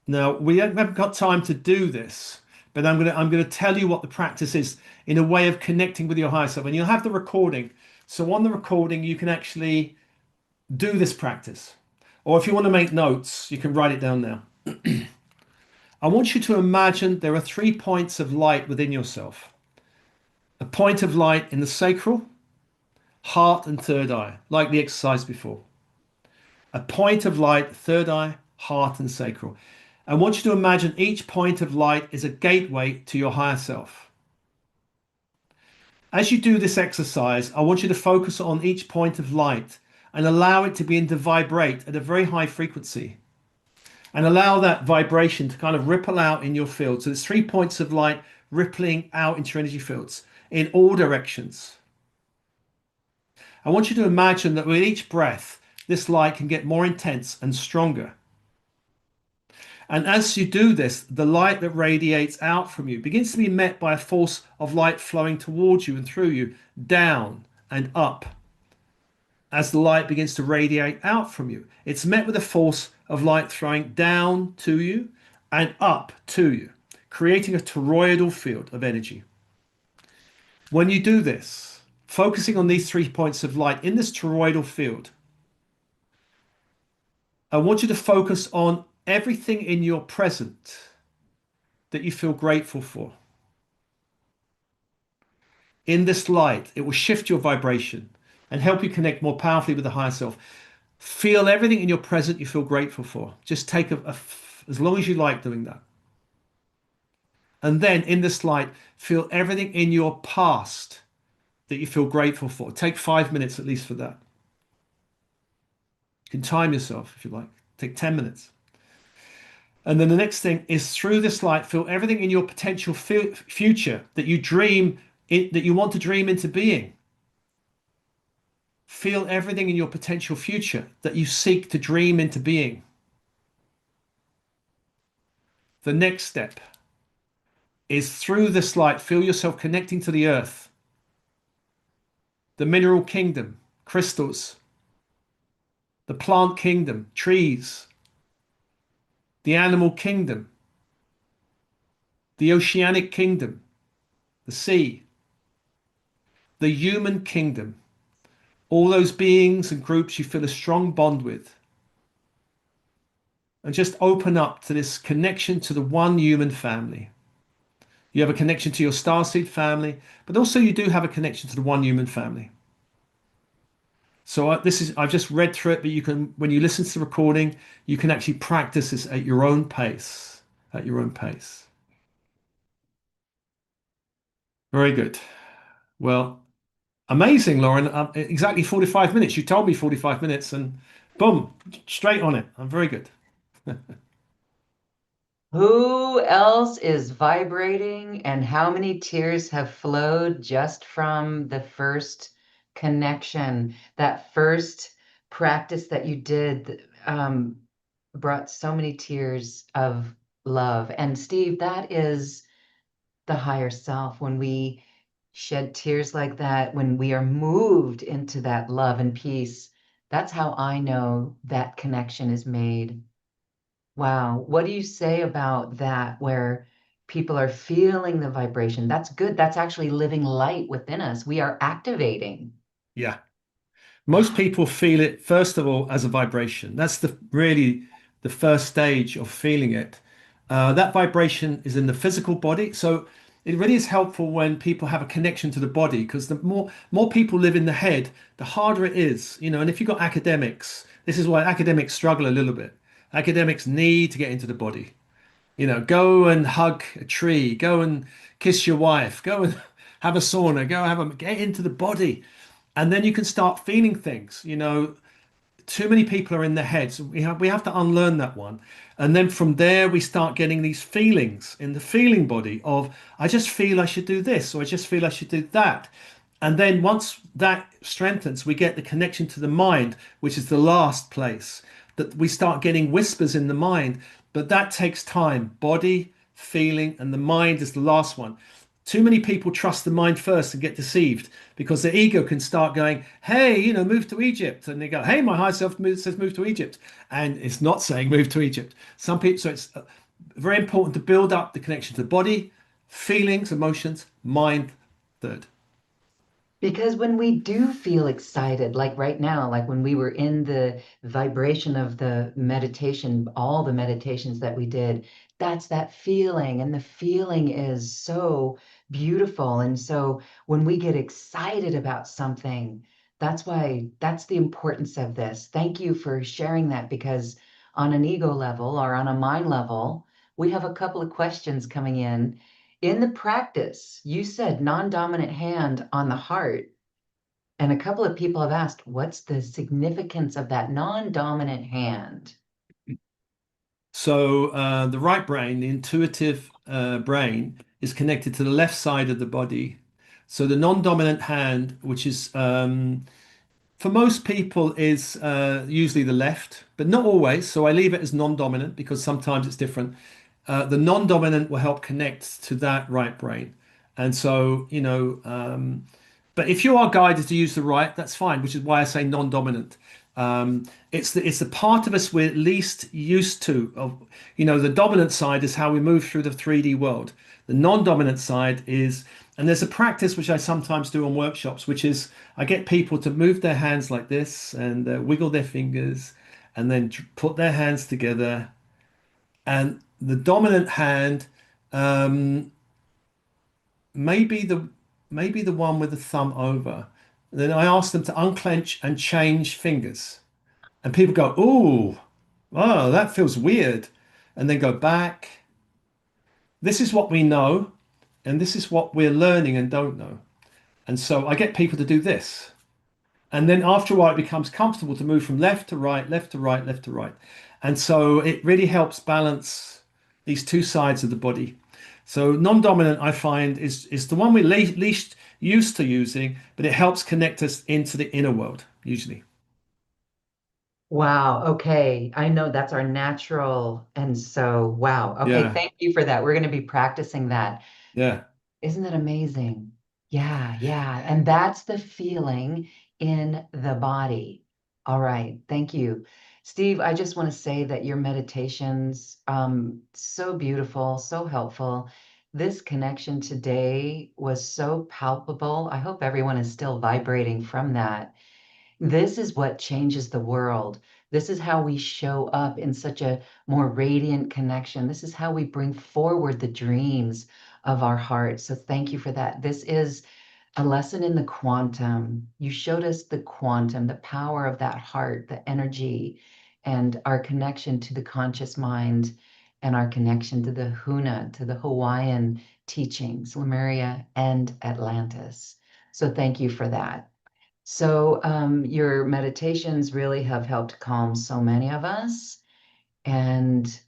Now, we haven't got time to do this, but I'm gonna tell you what the practice is in a way of connecting with your higher self. And you'll have the recording. So on the recording, you can actually do this practice. Or if you want to make notes, you can write it down now. I want you to imagine there are 3 points of light within yourself. A point of light in the sacral, heart, and third eye, like the exercise before. A point of light, third eye, heart, and sacral. I want you to imagine each point of light is a gateway to your higher self. As you do this exercise, I want you to focus on each point of light and allow it to begin to vibrate at a very high frequency. And allow that vibration to kind of ripple out in your field. So there's 3 points of light rippling out into your energy fields in all directions. I want you to imagine that with each breath, this light can get more intense and stronger. And as you do this, the light that radiates out from you begins to be met by a force of light flowing towards you and through you, down and up. As the light begins to radiate out from you, it's met with a force of light flowing down to you and up to you, creating a toroidal field of energy. When you do this, focusing on these 3 points of light in this toroidal field, I want you to focus on everything in your present that you feel grateful for. In this light, it will shift your vibration and help you connect more powerfully with the higher self. Feel everything in your present you feel grateful for. Just take as long as you like doing that. And then in this light, feel everything in your past that you feel grateful for. Take 5 minutes at least for that. You can time yourself if you like. Take 10 minutes. And then the next thing is through this light, feel everything in your potential future that that you want to dream into being. Feel everything in your potential future that you seek to dream into being. The next step is through this light, feel yourself connecting to the earth, the mineral kingdom, crystals, the plant kingdom, trees, the animal kingdom, the oceanic kingdom, the sea, the human kingdom, all those beings and groups you feel a strong bond with. And just open up to this connection to the one human family. You have a connection to your starseed family, but also you do have a connection to the one human family. So I've just read through it, but you can, when you listen to the recording, you can actually practice this at your own pace, at your own pace. Very good. Well, amazing, Lauren. Exactly 45 minutes. You told me 45 minutes and boom, straight on it. I'm very good. Who else is vibrating and how many tears have flowed just from the first connection? That first practice that you did brought so many tears of love. And Steve, that is the higher self when we shed tears like that, when we are moved into that love and peace, that's how I know that connection is made. Wow. What do you say about that, where people are feeling the vibration? That's good. That's actually living light within us. We are activating. Yeah. Most people feel it, first of all, as a vibration. That's the really the first stage of feeling it. That vibration is in the physical body. So it really is helpful when people have a connection to the body, because the more people live in the head, the harder it is. And if you've got academics, this is why academics struggle a little bit. Academics need to get into the body. Go and hug a tree, go and kiss your wife, go and have a sauna, get into the body. And then you can start feeling things. Too many people are in their heads. We have to unlearn that one. And then from there we start getting these feelings in the feeling body of, I just feel I should do this, or I just feel I should do that. And then once that strengthens, we get the connection to the mind, which is the last place that we start getting whispers in the mind. But that takes time. Body, feeling, and the mind is the last one. Too many people trust the mind first and get deceived, because the ego can start going, hey, move to Egypt. And they go, hey, my higher self says move to Egypt. And it's not saying move to Egypt. Some people, so it's very important to build up the connection to the body, feelings, emotions, mind, third. Because when we do feel excited, like right now, like when we were in the vibration of the meditation, all the meditations that we did, that's that feeling. And the feeling is so beautiful. And so when we get excited about something, that's the importance of this. Thank you for sharing that, because on an ego level or on a mind level, we have a couple of questions coming in. In the practice, you said non-dominant hand on the heart, and a couple of people have asked, what's the significance of that non-dominant hand? So the right brain, the intuitive brain, is connected to the left side of the body. So the non-dominant hand, which is for most people is usually the left, but not always. So I leave it as non-dominant because sometimes it's different. The non-dominant will help connect to that right brain. And so, but if you are guided to use the right, that's fine, which is why I say non-dominant. It's the part of us we're least used to. The dominant side is how we move through the 3D world. The non-dominant side is, and there's a practice which I sometimes do on workshops, which is I get people to move their hands like this and wiggle their fingers, and then put their hands together. And the dominant hand, um, maybe the maybe the one with the thumb over. Then I ask them to unclench and change fingers. And people go, "Ooh, oh, that feels weird." And then go back. This is what we know, and this is what we're learning and don't know. And so I get people to do this. And then after a while, it becomes comfortable to move from left to right, left to right, left to right. And so it really helps balance these two sides of the body. So non-dominant, I find, is the one we're least used to using, but it helps connect us into the inner world, usually. Wow. Okay. I know that's our natural. And so, wow. Okay. Yeah, Thank you for that. We're going to be practicing that. yeah. Isn't that amazing? Yeah. Yeah. And that's the feeling in the body. All right. Thank you. Steve, I just want to say that your meditations, so beautiful, so helpful. This connection today was so palpable. I hope everyone is still vibrating from that. This is what changes the world. This is how we show up in such a more radiant connection. This is how we bring forward the dreams of our hearts. So thank you for that. This is a lesson in the quantum. You showed us the quantum, the power of that heart, the energy, and our connection to the conscious mind, and our connection to the Huna, to the Hawaiian teachings, Lemuria and Atlantis. So thank you for that. So, your meditations really have helped calm so many of us. And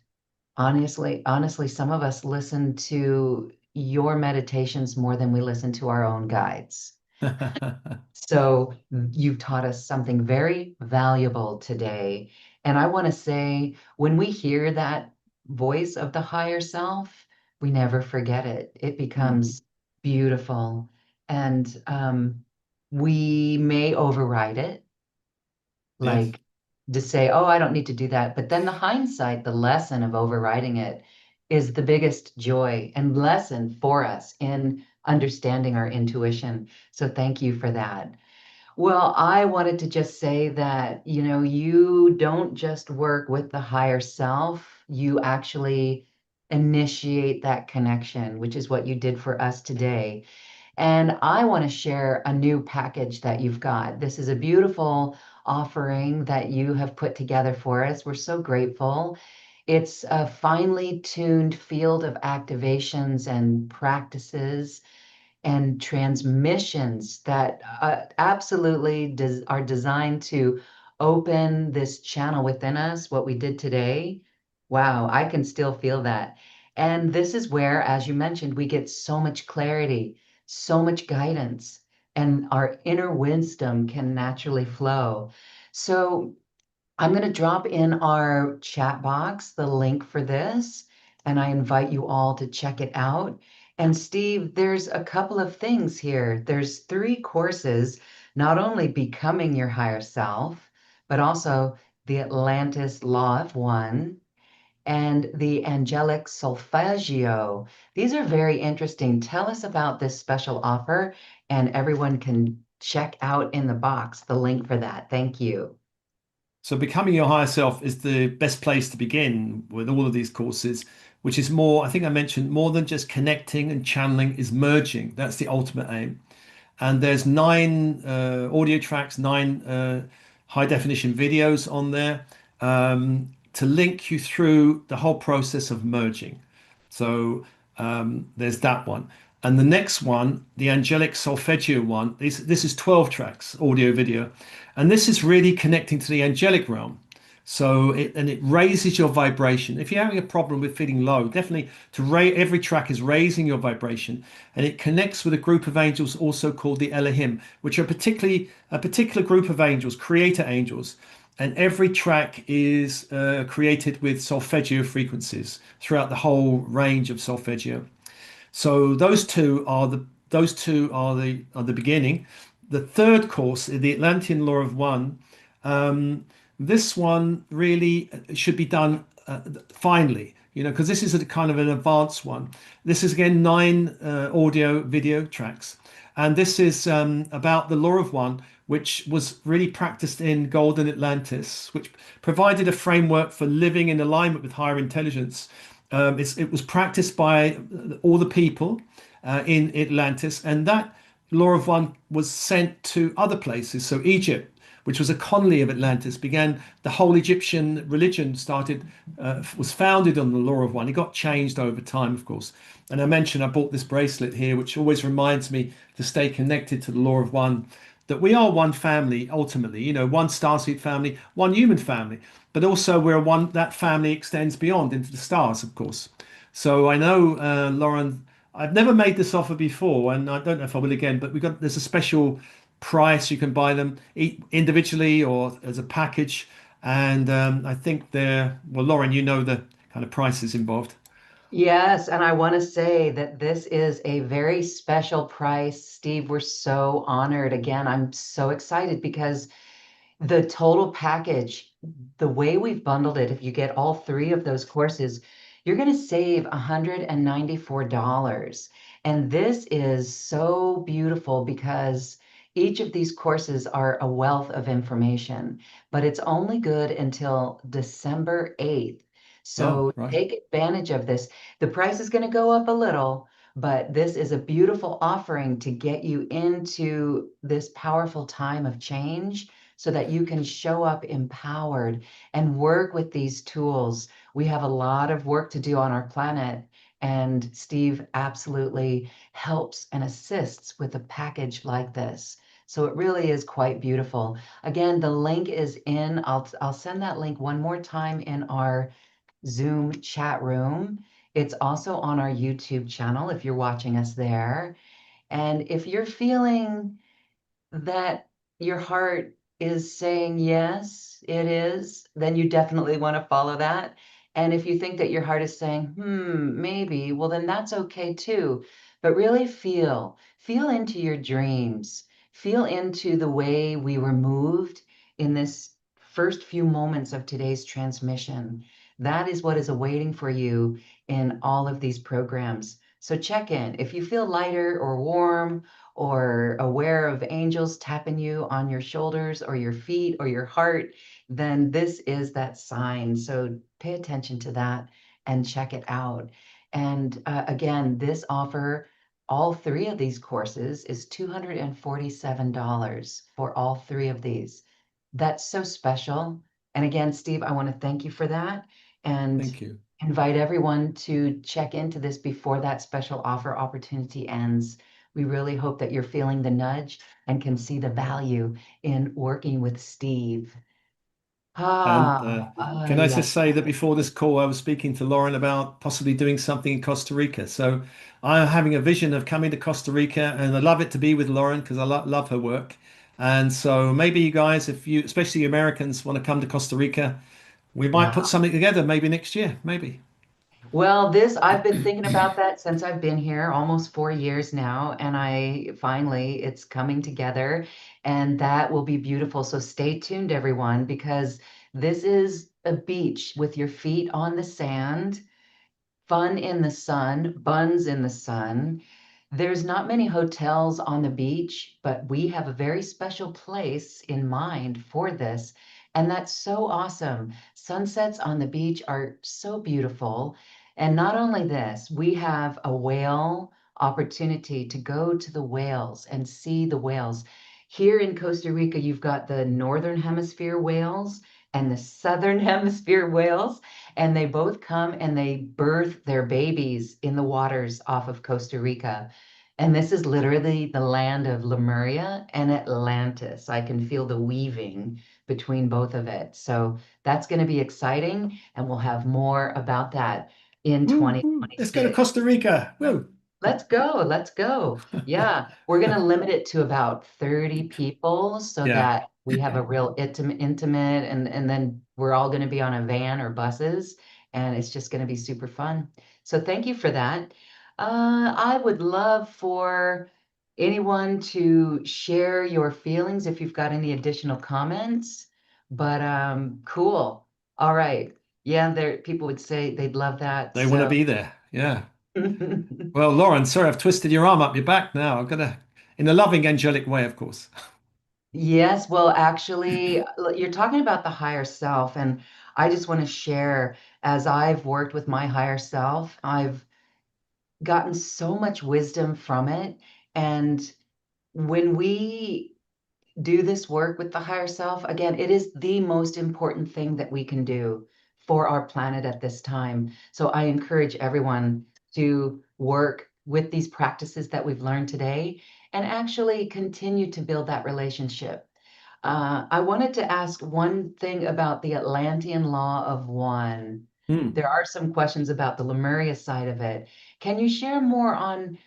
honestly, some of us listen to your meditations more than we listen to our own guides. So, you've taught us something very valuable today. And I want to say, when we hear that voice of the higher self, we never forget it. It Mm. becomes beautiful. And we may override it, Yes. like to say, oh, I don't need to do that. But then the hindsight, the lesson of overriding it is the biggest joy and lesson for us in understanding our intuition. So thank you for that. Well, I wanted to just say that, you don't just work with the higher self, you actually initiate that connection, which is what you did for us today. And I want to share a new package that you've got. This is a beautiful offering that you have put together for us. We're so grateful. It's a finely tuned field of activations and practices and transmissions that absolutely are designed to open this channel within us, what we did today. Wow, I can still feel that. And this is where, as you mentioned, we get so much clarity, so much guidance, and our inner wisdom can naturally flow. So I'm going to drop in our chat box the link for this, and I invite you all to check it out. And Steve, there's a couple of things here. There's three courses, not only becoming your higher self, but also the Atlantis Law of One and the Angelic Solfeggio. These are very interesting. Tell us about this special offer, and everyone can check out in the box the link for that. Thank you. So becoming your higher self is the best place to begin with all of these courses, which is more, I think I mentioned, more than just connecting and channeling is merging. That's the ultimate aim. And there's nine audio tracks, nine high definition videos on there to link you through the whole process of merging. So there's that one. And the next one, the Angelic Solfeggio one, this is 12 tracks, audio, video. And this is really connecting to the angelic realm. So it raises your vibration. If you're having a problem with feeling low, definitely every track is raising your vibration, and it connects with a group of angels also called the Elohim, which are particularly a particular group of angels, creator angels. And every track is created with solfeggio frequencies throughout the whole range of solfeggio. So those two are the beginning. The third course, the Atlantean Law of One, this one really should be done finally, because this is a kind of an advanced one. This is again nine audio video tracks, and this is about the Law of One, which was really practiced in Golden Atlantis, which provided a framework for living in alignment with higher intelligence. It was practiced by all the people in Atlantis, and that Law of One was sent to other places. So Egypt, which was a colony of Atlantis, began the whole Egyptian religion was founded on the Law of One. It got changed over time, of course. And I mentioned I bought this bracelet here, which always reminds me to stay connected to the Law of One, that we are one family ultimately, one starseed family, one human family, but also we're one that family extends beyond into the stars, of course. So I know, Lauren, I've never made this offer before, and I don't know if I will again, but there's a special price. You can buy them individually or as a package. And I think well, Lauren, you know the kind of prices involved. Yes, and I want to say that this is a very special price. Steve, we're so honored. Again, I'm so excited because the total package, the way we've bundled it, if you get all three of those courses, you're going to save $194. And this is so beautiful because each of these courses are a wealth of information, but it's only good until December 8th. Oh, So right. take advantage of this. The price is going to go up a little, but this is a beautiful offering to get you into this powerful time of change so that you can show up empowered and work with these tools. We have a lot of work to do on our planet, and Steve absolutely helps and assists with a package like this. So it really is quite beautiful. Again, the link is in. I'll send that link one more time in our Zoom chat room. It's also on our YouTube channel if you're watching us there. And if you're feeling that your heart is saying yes, it is, then you definitely want to follow that. And if you think that your heart is saying, maybe, well, then that's okay too. but really feel into your dreams, feel into the way we were moved in this first few moments of today's transmission. That is what is awaiting for you in all of these programs. So check in. If you feel lighter or warm or aware of angels tapping you on your shoulders or your feet or your heart, then this is that sign. So pay attention to that and check it out. And again, this offer, all three of these courses, is $247 for all three of these. That's so special. And again, Steve, I want to thank you for that and Thank you. invite everyone to check into this before that special offer opportunity ends. We really hope that you're feeling the nudge and can see the value in working with Steve. And can I Yeah. just say that before this call, I was speaking to Lauren about possibly doing something in Costa Rica. So I'm having a vision of coming to Costa Rica, and I'd love it to be with Lauren because I love her work. And so maybe you guys, if you, especially Americans, want to come to Costa Rica, we might put Wow. something together maybe next year, maybe. Well, I've been thinking about that since I've been here almost 4 years now, and it's coming together, and that will be beautiful. So stay tuned, everyone, because this is a beach with your feet on the sand, fun in the sun, buns in the sun. There's not many hotels on the beach, but we have a very special place in mind for this. And that's so awesome. Sunsets on the beach are so beautiful. And not only this, we have a whale opportunity to go to the whales and see the whales. Here in Costa Rica, you've got the Northern Hemisphere whales and the Southern Hemisphere whales, and they both come and they birth their babies in the waters off of Costa Rica. And this is literally the land of Lemuria and Atlantis. I can feel the weaving between both of it. So that's going to be exciting, and we'll have more about that in Woo, woo. Let's go to 2026. Costa Rica. Woo. Let's go. Let's go. Yeah, we're going to limit it to about 30 people so Yeah. that we have a real intimate, and then we're all going to be on a van or buses, and it's just going to be super fun. So thank you for that. I would love for anyone to share your feelings if you've got any additional comments. But cool. All right. Yeah, there people would say they'd love that. They want to So be there. Yeah. Well, Lauren, sorry, I've twisted your arm up your back now. I've got to, in a loving, angelic way, of course. Yes, well, actually, you're talking about the higher self, and I just want to share, as I've worked with my higher self, I've gotten so much wisdom from it. And when we do this work with the higher self, again, it is the most important thing that we can do for our planet at this time. So I encourage everyone to work with these practices that we've learned today and actually continue to build that relationship. I wanted to ask one thing about the Atlantean Law of One. Hmm. There are some questions about the Lemuria side of it. Can you share more on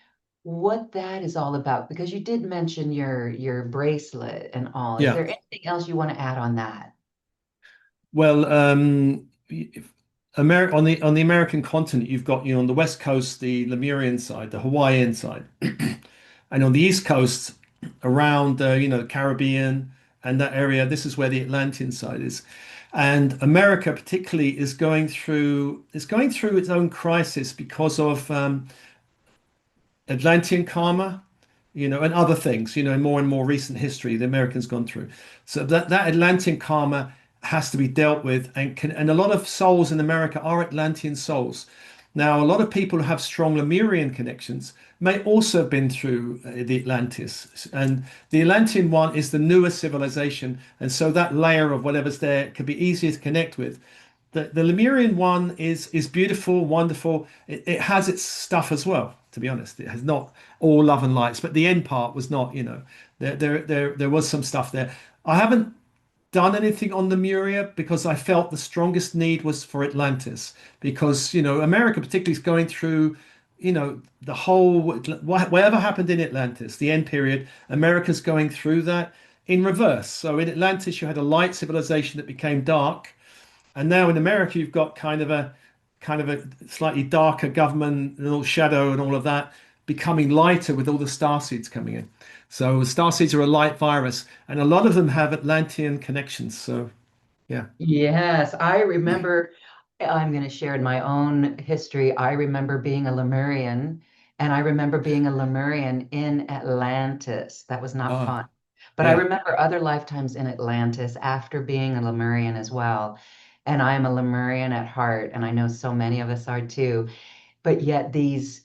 what that is all about? Because you did mention your bracelet and all. Is Yeah. there anything else you want to add on that? Well, on the American continent, you've got, on the West Coast, the Lemurian side, the Hawaiian side, and on the East Coast, around the Caribbean and that area, this is where the Atlantean side is. And America particularly is going through its own crisis because of Atlantean karma, and other things, in more and more recent history the Americans gone through. So that Atlantean karma has to be dealt with, and a lot of souls in America are Atlantean souls. Now, a lot of people who have strong Lemurian connections may also have been through the Atlantis, and the Atlantean one is the newer civilization, and so that layer of whatever's there can be easier to connect with. The Lemurian one is beautiful, wonderful. It has its stuff as well, to be honest. It has not all love and lights, but the end part was not, there was some stuff there. I haven't done anything on Lemuria because I felt the strongest need was for Atlantis, because America particularly is going through the whole, whatever happened in Atlantis, the end period, America's going through that in reverse. So in Atlantis you had a light civilization that became dark, and now in America, you've got kind of a slightly darker government, a little shadow and all of that. becoming lighter with all the star seeds coming in. So star seeds are a light virus, and a lot of them have Atlantean connections. So yeah. Yes, I remember. I'm going to share in my own history. I remember being a Lemurian, and I remember being a Lemurian in Atlantis. That was not Ah, fun. But I yeah. remember other lifetimes in Atlantis after being a Lemurian as well. And I am a Lemurian at heart, and I know so many of us are too. But yet these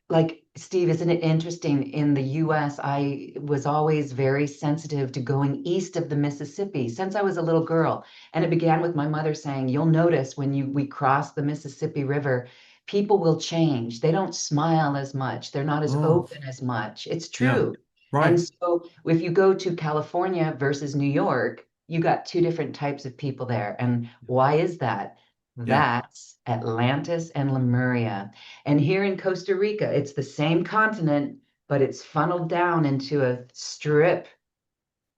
like Steve, isn't it interesting? In the US, I was always very sensitive to going east of the Mississippi since I was a little girl. And it began with my mother saying, "You'll notice when we cross the Mississippi River, people will change. They don't smile as much. They're not as Oh, open as much." It's yeah. true. And Right. so if you go to California versus New York, you got two different types of people there. And why is that? Yeah. That's Atlantis and Lemuria. And here in Costa Rica, it's the same continent, but it's funneled down into a strip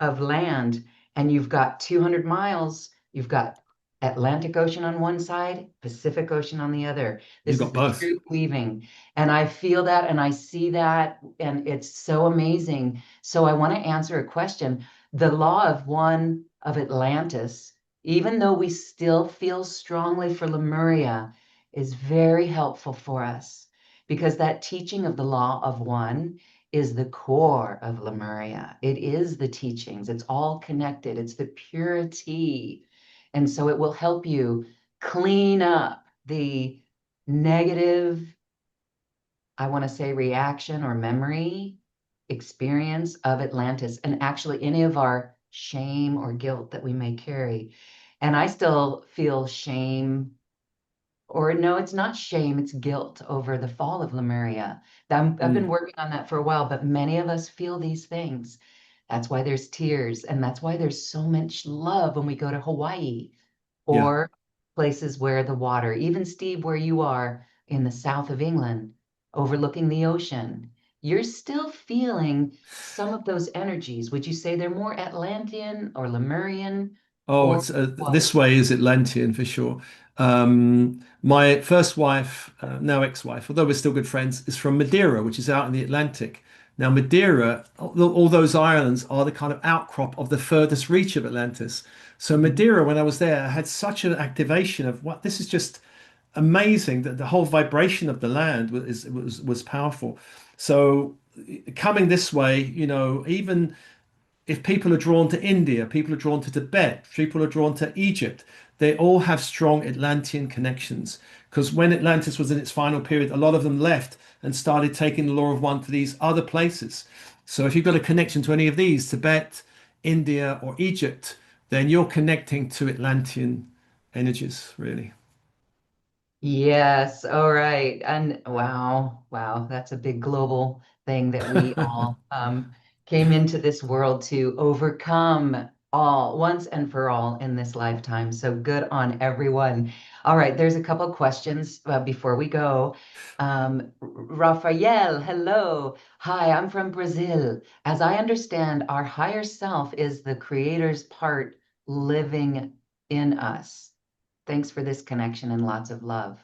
of land, and you've got 200 miles. You've got Atlantic Ocean on one side, Pacific Ocean on the other. You've This is got the both. truth weaving. And I feel that and I see that, and it's so amazing. So I want to answer a question. The law of one of Atlantis, even though we still feel strongly for Lemuria, is very helpful for us because that teaching of the law of one is the core of Lemuria. It is the teachings, it's all connected, it's the purity. And so it will help you clean up the negative, I want to say, reaction or memory experience of Atlantis and actually any of our shame or guilt that we may carry. And I still feel shame, or no, it's not shame, it's guilt over the fall of Lemuria. I've been Mm, working on that for a while, but many of us feel these things. That's why there's tears, and that's why there's so much love when we go to Hawaii yeah. or places where the water, even Steve, where you are in the south of England, overlooking the ocean, you're still feeling some of those energies. Would you say they're more Atlantean or Lemurian Oh, or it's what? this way is Atlantean for sure. My first wife, now ex-wife, although we're still good friends, is from Madeira, which is out in the Atlantic. Now, Madeira, all those islands are the kind of outcrop of the furthest reach of Atlantis. So Madeira, when I was there, I had such an activation of what this is just amazing that the whole vibration of the land was powerful. So coming this way, even if people are drawn to India, people are drawn to Tibet, people are drawn to Egypt, they all have strong Atlantean connections. Because when Atlantis was in its final period, a lot of them left and started taking the law of one to these other places. So if you've got a connection to any of these, Tibet, India, or Egypt, then you're connecting to Atlantean energies, really. Yes, all right. And wow, wow, that's a big global thing that we all came into this world to overcome all once and for all in this lifetime. So good on everyone. All right, there's a couple questions before we go. Rafael, hello. Hi, I'm from Brazil. As I understand, our higher self is the creator's part living in us. Thanks for this connection and lots of love.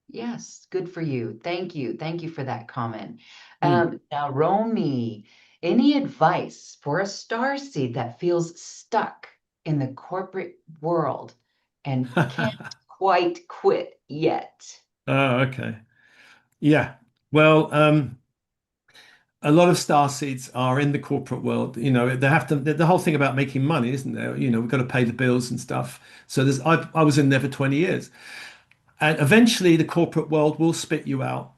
Yes, good for you. Thank you. Thank you for that comment. Hmm. Now, Romy, any advice for a star seed that feels stuck in the corporate world and can't quite quit yet? Oh, okay. Yeah. Well, a lot of star seeds are in the corporate world. They have to, the whole thing about making money, isn't there? We've got to pay the bills and stuff. So I was in there for 20 years. And eventually the corporate world will spit you out.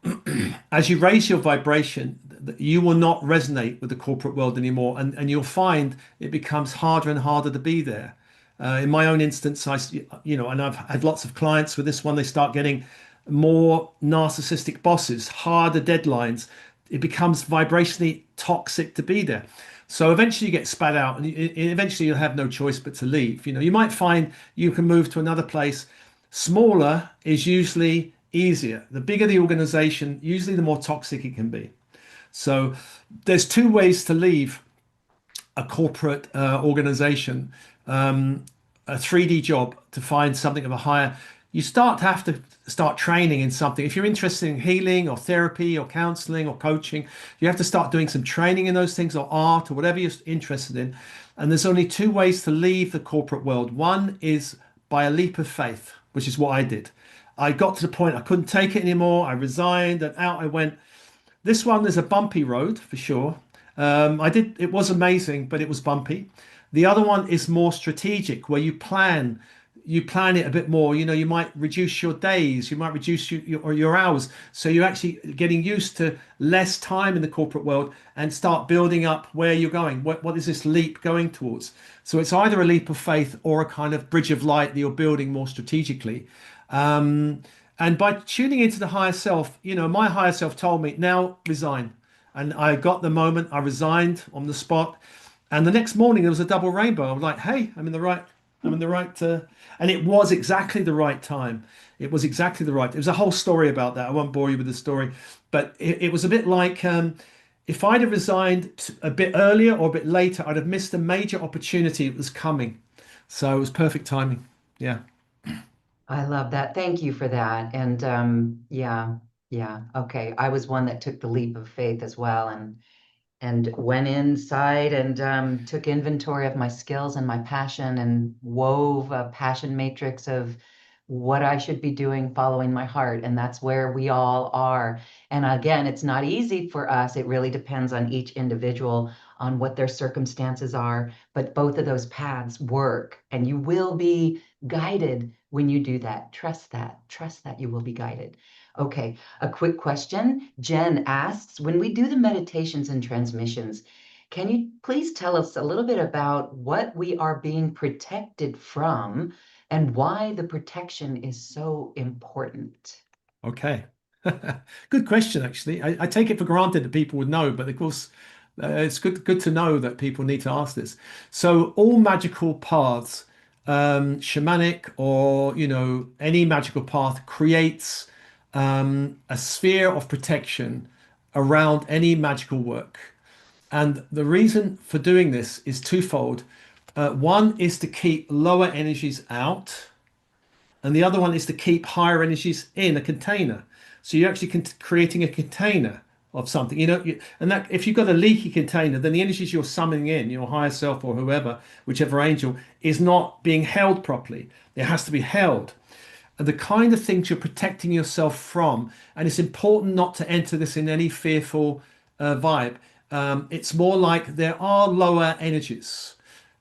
As you raise your vibration, you will not resonate with the corporate world anymore. And you'll find it becomes harder and harder to be there. In my own instance, and I've had lots of clients with this one, they start getting more narcissistic bosses, harder deadlines. It becomes vibrationally toxic to be there. So eventually you get spat out and eventually you'll have no choice but to leave. You might find you can move to another place. Smaller is usually easier. The bigger the organization, usually the more toxic it can be. So there's two ways to leave a corporate organization, a 3D job to find something of a higher. you start to have to start training in something. If you're interested in healing or therapy or counseling or coaching, you have to start doing some training in those things or art or whatever you're interested in. And there's only two ways to leave the corporate world. One is by a leap of faith, which is what I did. I got to the point I couldn't take it anymore. I resigned and out I went. This one is a bumpy road for sure. It was amazing, but it was bumpy. The other one is more strategic, where you plan it a bit more. You know, you might reduce your days, you might reduce your hours. So you're actually getting used to less time in the corporate world and start building up where you're going. What is this leap going towards? So it's either a leap of faith or a kind of bridge of light that you're building more strategically. Um, and by tuning into the higher self, you know, my higher self told me, now resign. And I got the moment, I resigned on the spot. And the next morning there was a double rainbow. I was like, hey, I'm in the right, and it was exactly the right time. It was exactly the right. It was a whole story about that. I won't bore you with the story, but it was a bit like if I'd have resigned a bit earlier or a bit later, I'd have missed a major opportunity that was coming. So it was perfect timing. Yeah. I love that. Thank you for that. And yeah, yeah. Okay. I was one that took the leap of faith as well, and went inside and took inventory of my skills and my passion and wove a passion matrix of what I should be doing, following my heart. And that's where we all are. And again, it's not easy for us. It really depends on each individual, on what their circumstances are. But both of those paths work, and you will be guided when you do that. Trust that. Trust that you will be guided. Okay, a quick question. Jen asks, when we do the meditations and transmissions, can you please tell us a little bit about what we are being protected from and why the protection is so important? Okay. Good question, actually. I take it for granted that people would know, but of course, it's good to know that people need to ask this. So, all magical paths, shamanic or you know any magical path, creates a sphere of protection around any magical work. And the reason for doing this is twofold. One is to keep lower energies out, and the other one is to keep higher energies in a container. So you're actually creating a container of something, you know, and that if you've got a leaky container, then the energies you're summoning in, your higher self or whoever, whichever angel, is not being held properly. It has to be held. And the kind of things you're protecting yourself from, and it's important not to enter this in any fearful vibe. It's more like there are lower energies.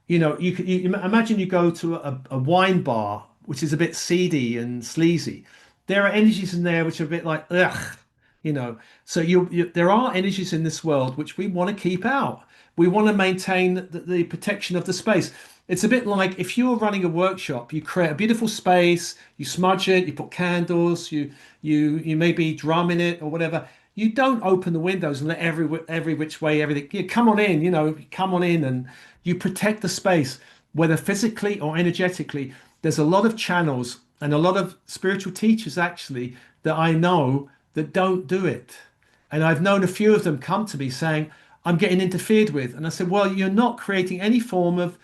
You know, you imagine you go to a wine bar, which is a bit seedy and sleazy. There are energies in there which are a bit like, ugh, you know. So there are energies in this world which we want to keep out. We want to maintain the protection of the space. It's a bit like if you're running a workshop, you create a beautiful space, you smudge it, you put candles, you maybe drum in it or whatever. You don't open the windows and let every which way everything. You come on in, you know, come on in, and you protect the space, whether physically or energetically. There's a lot of channels and a lot of spiritual teachers actually that I know that don't do it. And I've known a few of them come to me saying, I'm getting interfered with. And I said, well, you're not creating any form of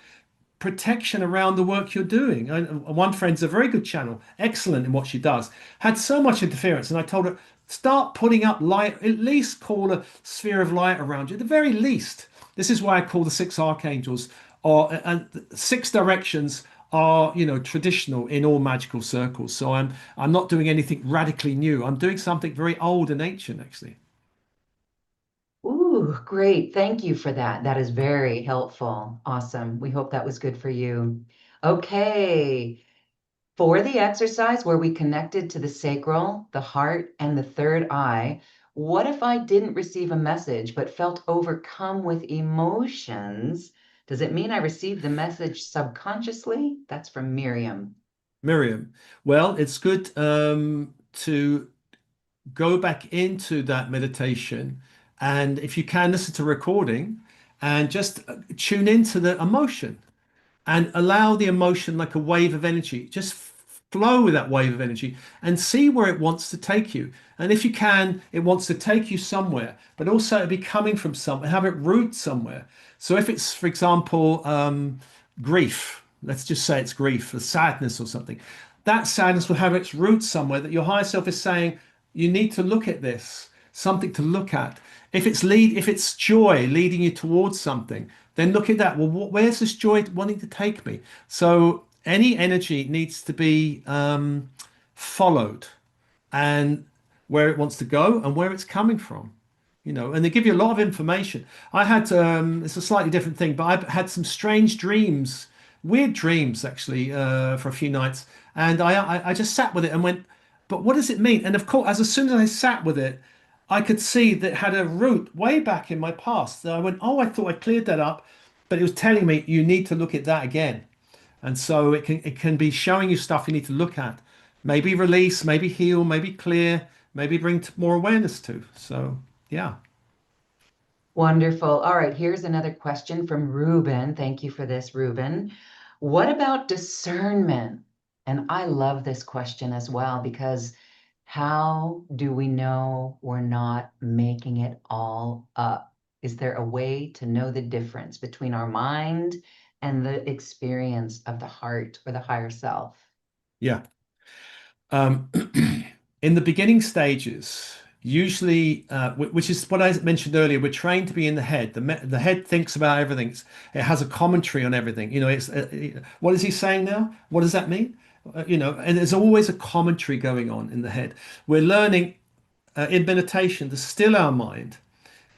protection around the work you're doing. One friend's a very good channel, excellent in what she does, had so much interference. And I told her, start putting up light, at least call a sphere of light around you, at the very least. This is why I call the six archangels, or and six directions are, you know, traditional in all magical circles. So I'm not doing anything radically new. I'm doing something very old and ancient, actually. Ooh, great. Thank you for that. That is very helpful. Awesome. We hope that was good for you. Okay. For the exercise where we connected to the sacral, the heart, and the third eye, what if I didn't receive a message but felt overcome with emotions? Does it mean I received the message subconsciously? That's from Miriam. Miriam, well, it's good to go back into that meditation, and if you can listen to recording and just tune into the emotion and allow the emotion like a wave of energy, just flow with that wave of energy and see where it wants to take you. And if you can, it wants to take you somewhere, but also it'll be coming from somewhere, have it root somewhere. So if it's, for example, grief, let's just say it's grief or sadness or something, that sadness will have its roots somewhere that your higher self is saying, you need to look at this, something to look at. If it's joy leading you towards something, then look at that. Well, where's this joy wanting to take me? So any energy needs to be followed, and where it wants to go and where it's coming from. And they give you a lot of information. I had it's a slightly different thing, but I had some strange dreams, weird dreams actually, for a few nights, and I just sat with it and went, but what does it mean? And of course, as soon as I sat with it, I could see that it had a root way back in my past. And I went, oh, I thought I cleared that up, but it was telling me you need to look at that again. And so it can be showing you stuff you need to look at, maybe release, maybe heal, maybe clear, maybe bring more awareness to. So yeah. Wonderful. All right, here's another question from Ruben. Thank you for this, Ruben. What about discernment? And I love this question as well because how do we know we're not making it all up? Is there a way to know the difference between our mind and the experience of the heart or the higher self? Yeah. Um, in the beginning stages, usually, which is what I mentioned earlier, we're trained to be in the head. The head thinks about everything. It has a commentary on everything. What is he saying now? What does that mean? And there's always a commentary going on in the head. We're learning in meditation to still our mind,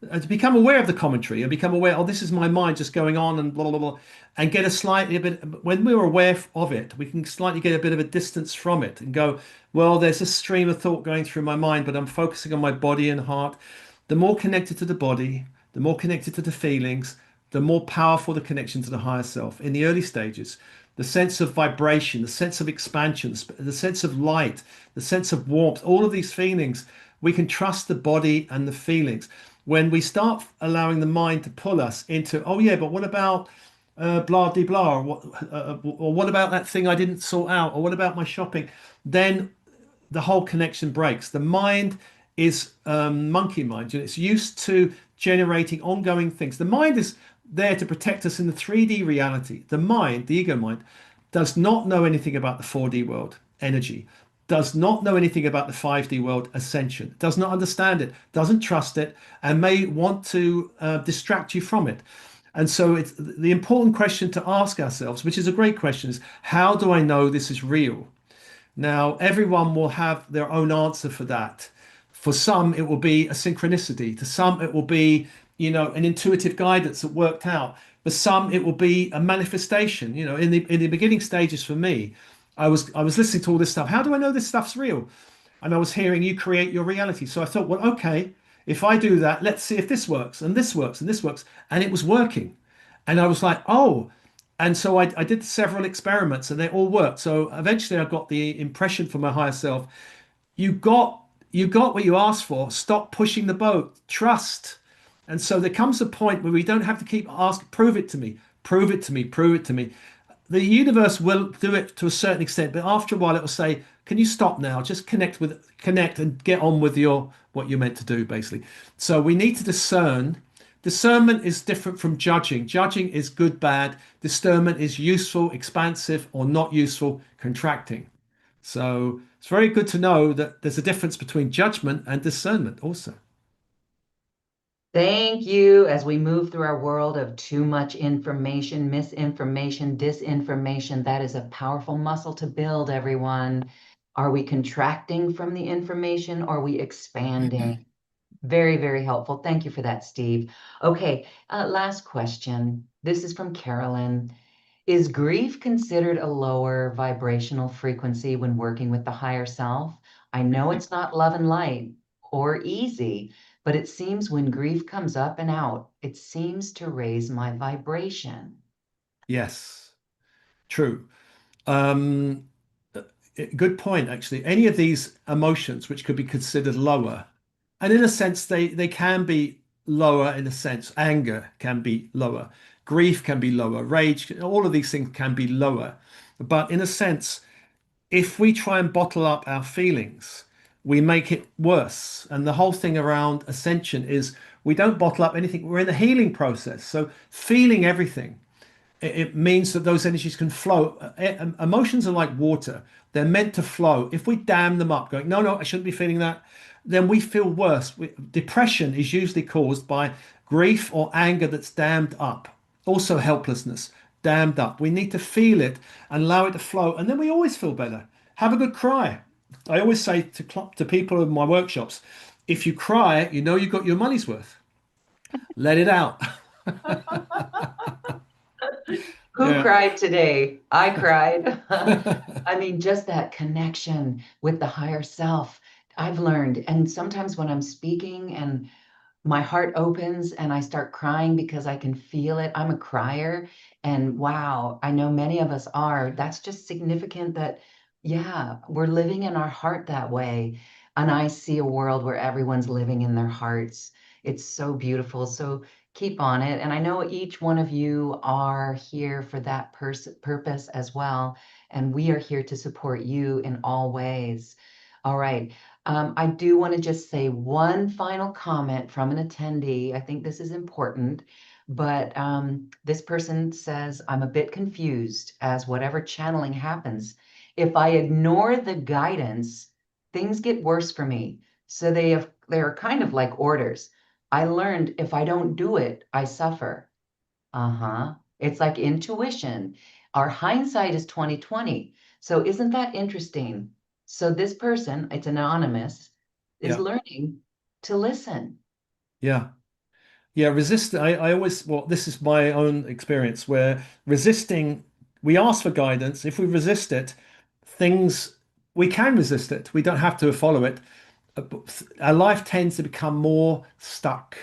to become aware of the commentary and become aware, oh, this is my mind just going on and blah, blah, blah, and get a bit, when we're aware of it, we can slightly get a bit of a distance from it and go, well, there's a stream of thought going through my mind, but I'm focusing on my body and heart. The more connected to the body, the more connected to the feelings, the more powerful the connection to the higher self. In the early stages, the sense of vibration, the sense of expansion, the sense of light, the sense of warmth, all of these feelings, we can trust the body and the feelings. When we start allowing the mind to pull us into, oh yeah, but what about blah de blah, or what about that thing I didn't sort out, or what about my shopping? Then the whole connection breaks. The mind is monkey mind, and it's used to generating ongoing things. The mind is there to protect us in the 3D reality. The mind, the ego mind, does not know anything about the 4D world, energy, does not know anything about the 5D world, ascension, does not understand it, doesn't trust it, and may want to distract you from it. And so it's the important question to ask ourselves, which is a great question, is how do I know this is real? Now, everyone will have their own answer for that. For some, it will be a synchronicity. To some, it will be, an intuitive guidance that worked out. For some, it will be a manifestation. In the beginning stages for me, I was listening to all this stuff. How do I know this stuff's real? And I was hearing you create your reality. So I thought, well, okay, if I do that, let's see if this works and this works and this works. And it was working. And I was like, oh, and so I did several experiments and they all worked. So eventually I got the impression from my higher self, you got you got what you asked for. Stop pushing the boat. Trust. And so there comes a point where we don't have to keep asking, prove it to me, prove it to me, prove it to me. The universe will do it to a certain extent, but after a while it will say, can you stop now? Just connect and get on with your what you're meant to do, basically. So we need to discern. Discernment is different from judging. Judging is good, bad. Discernment is useful, expansive, or not useful, contracting. So it's very good to know that there's a difference between judgment and discernment also. Thank you. As we move through our world of too much information, misinformation, disinformation, that is a powerful muscle to build, everyone. Are we contracting from the information or are we expanding? Very, very helpful. Thank you for that, Steve. Okay, last question. This is from Carolyn. Is grief considered a lower vibrational frequency when working with the higher self? I know it's not love and light or easy, but it seems when grief comes up and out, it seems to raise my vibration. Yes, true. Um, Good point, actually. Any of these emotions which could be considered lower, and in a sense, they can be lower in a sense. Anger can be lower, grief can be lower, rage, all of these things can be lower. But in a sense, if we try and bottle up our feelings, we make it worse. And the whole thing around ascension is we don't bottle up anything. We're in the healing process. So feeling everything, it means that those energies can flow. Emotions are like water. They're meant to flow. If we dam them up, going, no, no, I shouldn't be feeling that, then we feel worse. Depression is usually caused by grief or anger that's dammed up. Also, helplessness, dammed up. We need to feel it and allow it to flow, and then we always feel better. Have a good cry. I always say to people in my workshops, if you cry, you know you got your money's worth. Let it out. Who Yeah. cried today? I cried. I mean, just that connection with the higher self. I've learned, and sometimes when I'm speaking and my heart opens and I start crying because I can feel it. I'm a crier. And wow, I know many of us are. That's just significant that, yeah, we're living in our heart that way. And I see a world where everyone's living in their hearts. It's so beautiful. So keep on it. And I know each one of you are here for that purpose as well. And we are here to support you in all ways. All right. I do want to just say one final comment from an attendee. I think this is important, but this person says, I'm a bit confused as whatever channeling happens. If I ignore the guidance, things get worse for me. So they're kind of like orders. I learned if I don't do it, I suffer. Uh-huh. It's like intuition. Our hindsight is 2020. So isn't that interesting? So this person, it's anonymous, is Yeah. learning to listen. Yeah. Yeah, I always, well, this is my own experience where resisting, we ask for guidance. If we resist it, things, we can resist it. We don't have to follow it. But our life tends to become more stuck.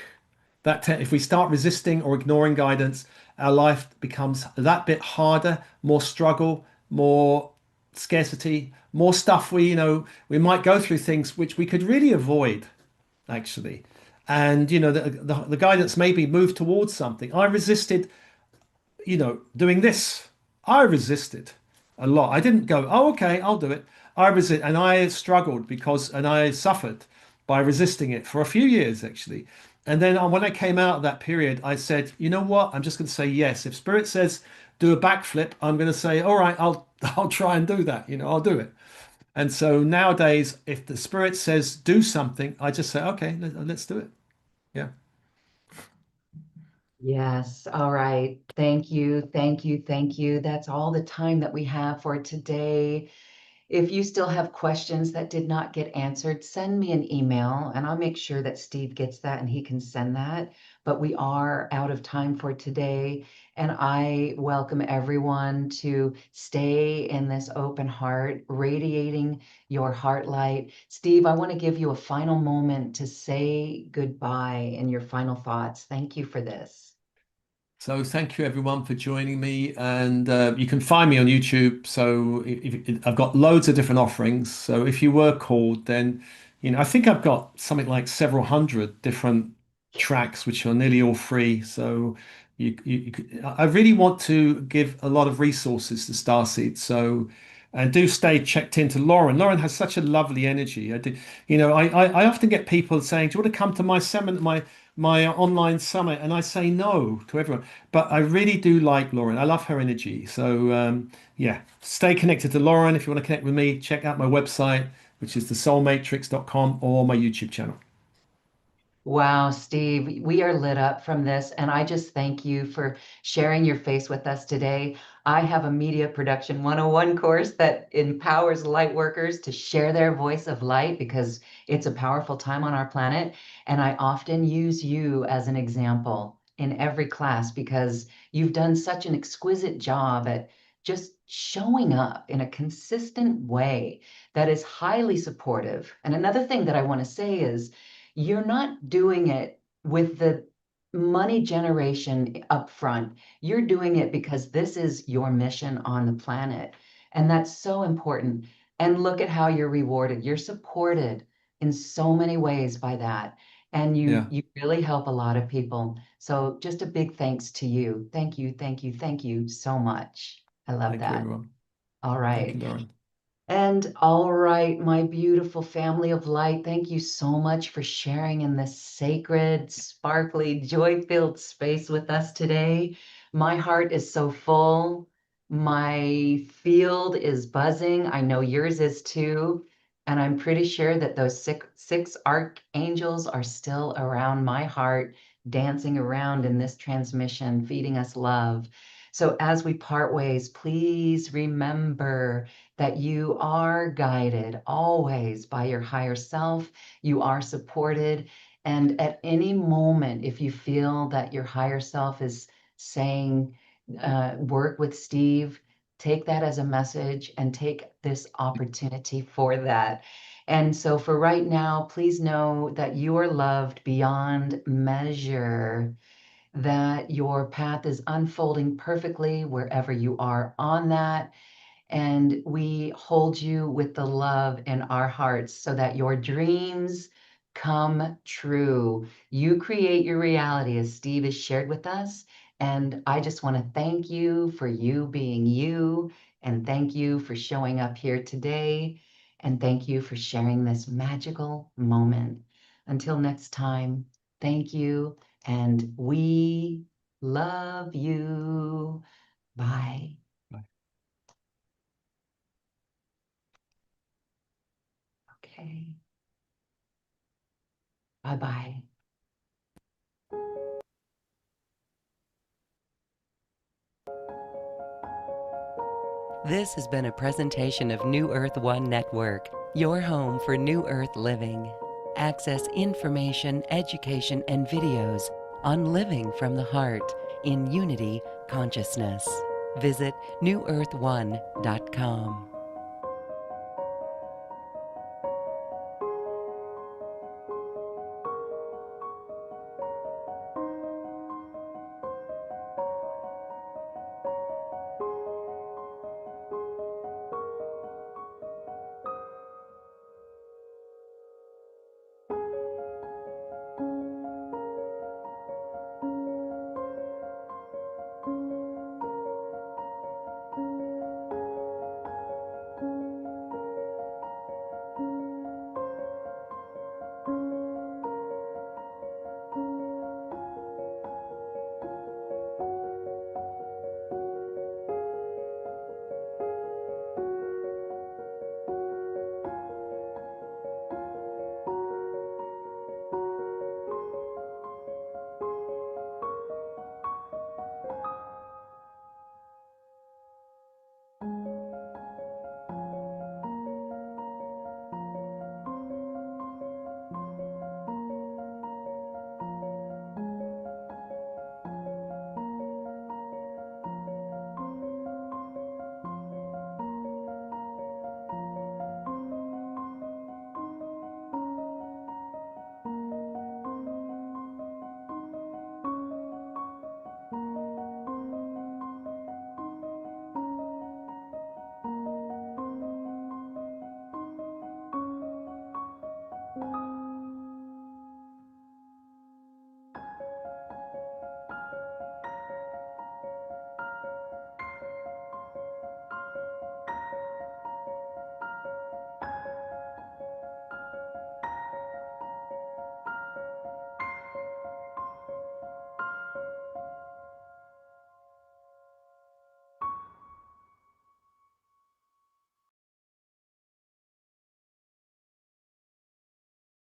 If we start resisting or ignoring guidance, our life becomes that bit harder, more struggle, more scarcity, more stuff we might go through things which we could really avoid actually. And the guidance maybe moved towards something. I resisted, doing this. I resisted a lot. I didn't go, oh, okay, I'll do it. I resist, and I struggled and I suffered by resisting it for a few years actually. And then when I came out of that period, I said, you know what? I'm just going to say yes. If Spirit says do a backflip, I'm going to say, all right, I'll try and do that. I'll do it. And so nowadays, if the Spirit says do something, I just say, okay, let's do it. Yeah. Yes. All right. Thank you. Thank you. Thank you. That's all the time that we have for today. If you still have questions that did not get answered, send me an email and I'll make sure that Steve gets that and he can send that. But we are out of time for today. And I welcome everyone to stay in this open heart, radiating your heart light. Steve, I want to give you a final moment to say goodbye and your final thoughts. Thank you for this. So thank you everyone for joining me, and you can find me on YouTube. So I've got loads of different offerings. So if you were called, then I think I've got something like several hundred different tracks, which are nearly all free. So I really want to give a lot of resources to Starseed. So and do stay checked into Lauren. Lauren has such a lovely energy. I do, I often get people saying, "Do you want to come to my seminar, my online summit?" And I say no to everyone. But I really do like Lauren. I love her energy. So yeah, stay connected to Lauren. If you want to connect with me, check out my website, which is thesoulmatrix.com, or my YouTube channel. Wow, Steve, we are lit up from this, and I just thank you for sharing your face with us today. I have a Media Production 101 course that empowers light workers to share their voice of light because it's a powerful time on our planet. And I often use you as an example in every class because you've done such an exquisite job at just showing up in a consistent way that is highly supportive. And another thing that I want to say is, you're not doing it with the money generation up front. You're doing it because this is your mission on the planet. And that's so important. And look at how you're rewarded. You're supported in so many ways by that. And you Yeah, you really help a lot of people. So just a big thanks to you. Thank you, thank you, thank you so much. I love thank you, that. everyone. All Thank you, right. Lauren. And all right, my beautiful family of light, thank you so much for sharing in this sacred, sparkly, joy-filled space with us today. My heart is so full. My field is buzzing. I know yours is too. And I'm pretty sure that those six archangels are still around my heart, dancing around in this transmission, feeding us love. So as we part ways, please remember that you are guided always by your higher self. You are supported. And at any moment, if you feel that your higher self is saying, work with Steve, take that as a message and take this opportunity for that. And so for right now, please know that you are loved beyond measure, that your path is unfolding perfectly wherever you are on that, and we hold you with the love in our hearts so that your dreams come true. You create your reality, as Steve has shared with us. And I just want to thank you for you being you, and thank you for showing up here today, and thank you for sharing this magical moment. Until next time, thank you, and we love you. Bye. Okay. Bye bye. This has been a presentation of New Earth One Network, your home for New Earth living. Access information, education, and videos on living from the heart in unity consciousness. Visit newearth1.com.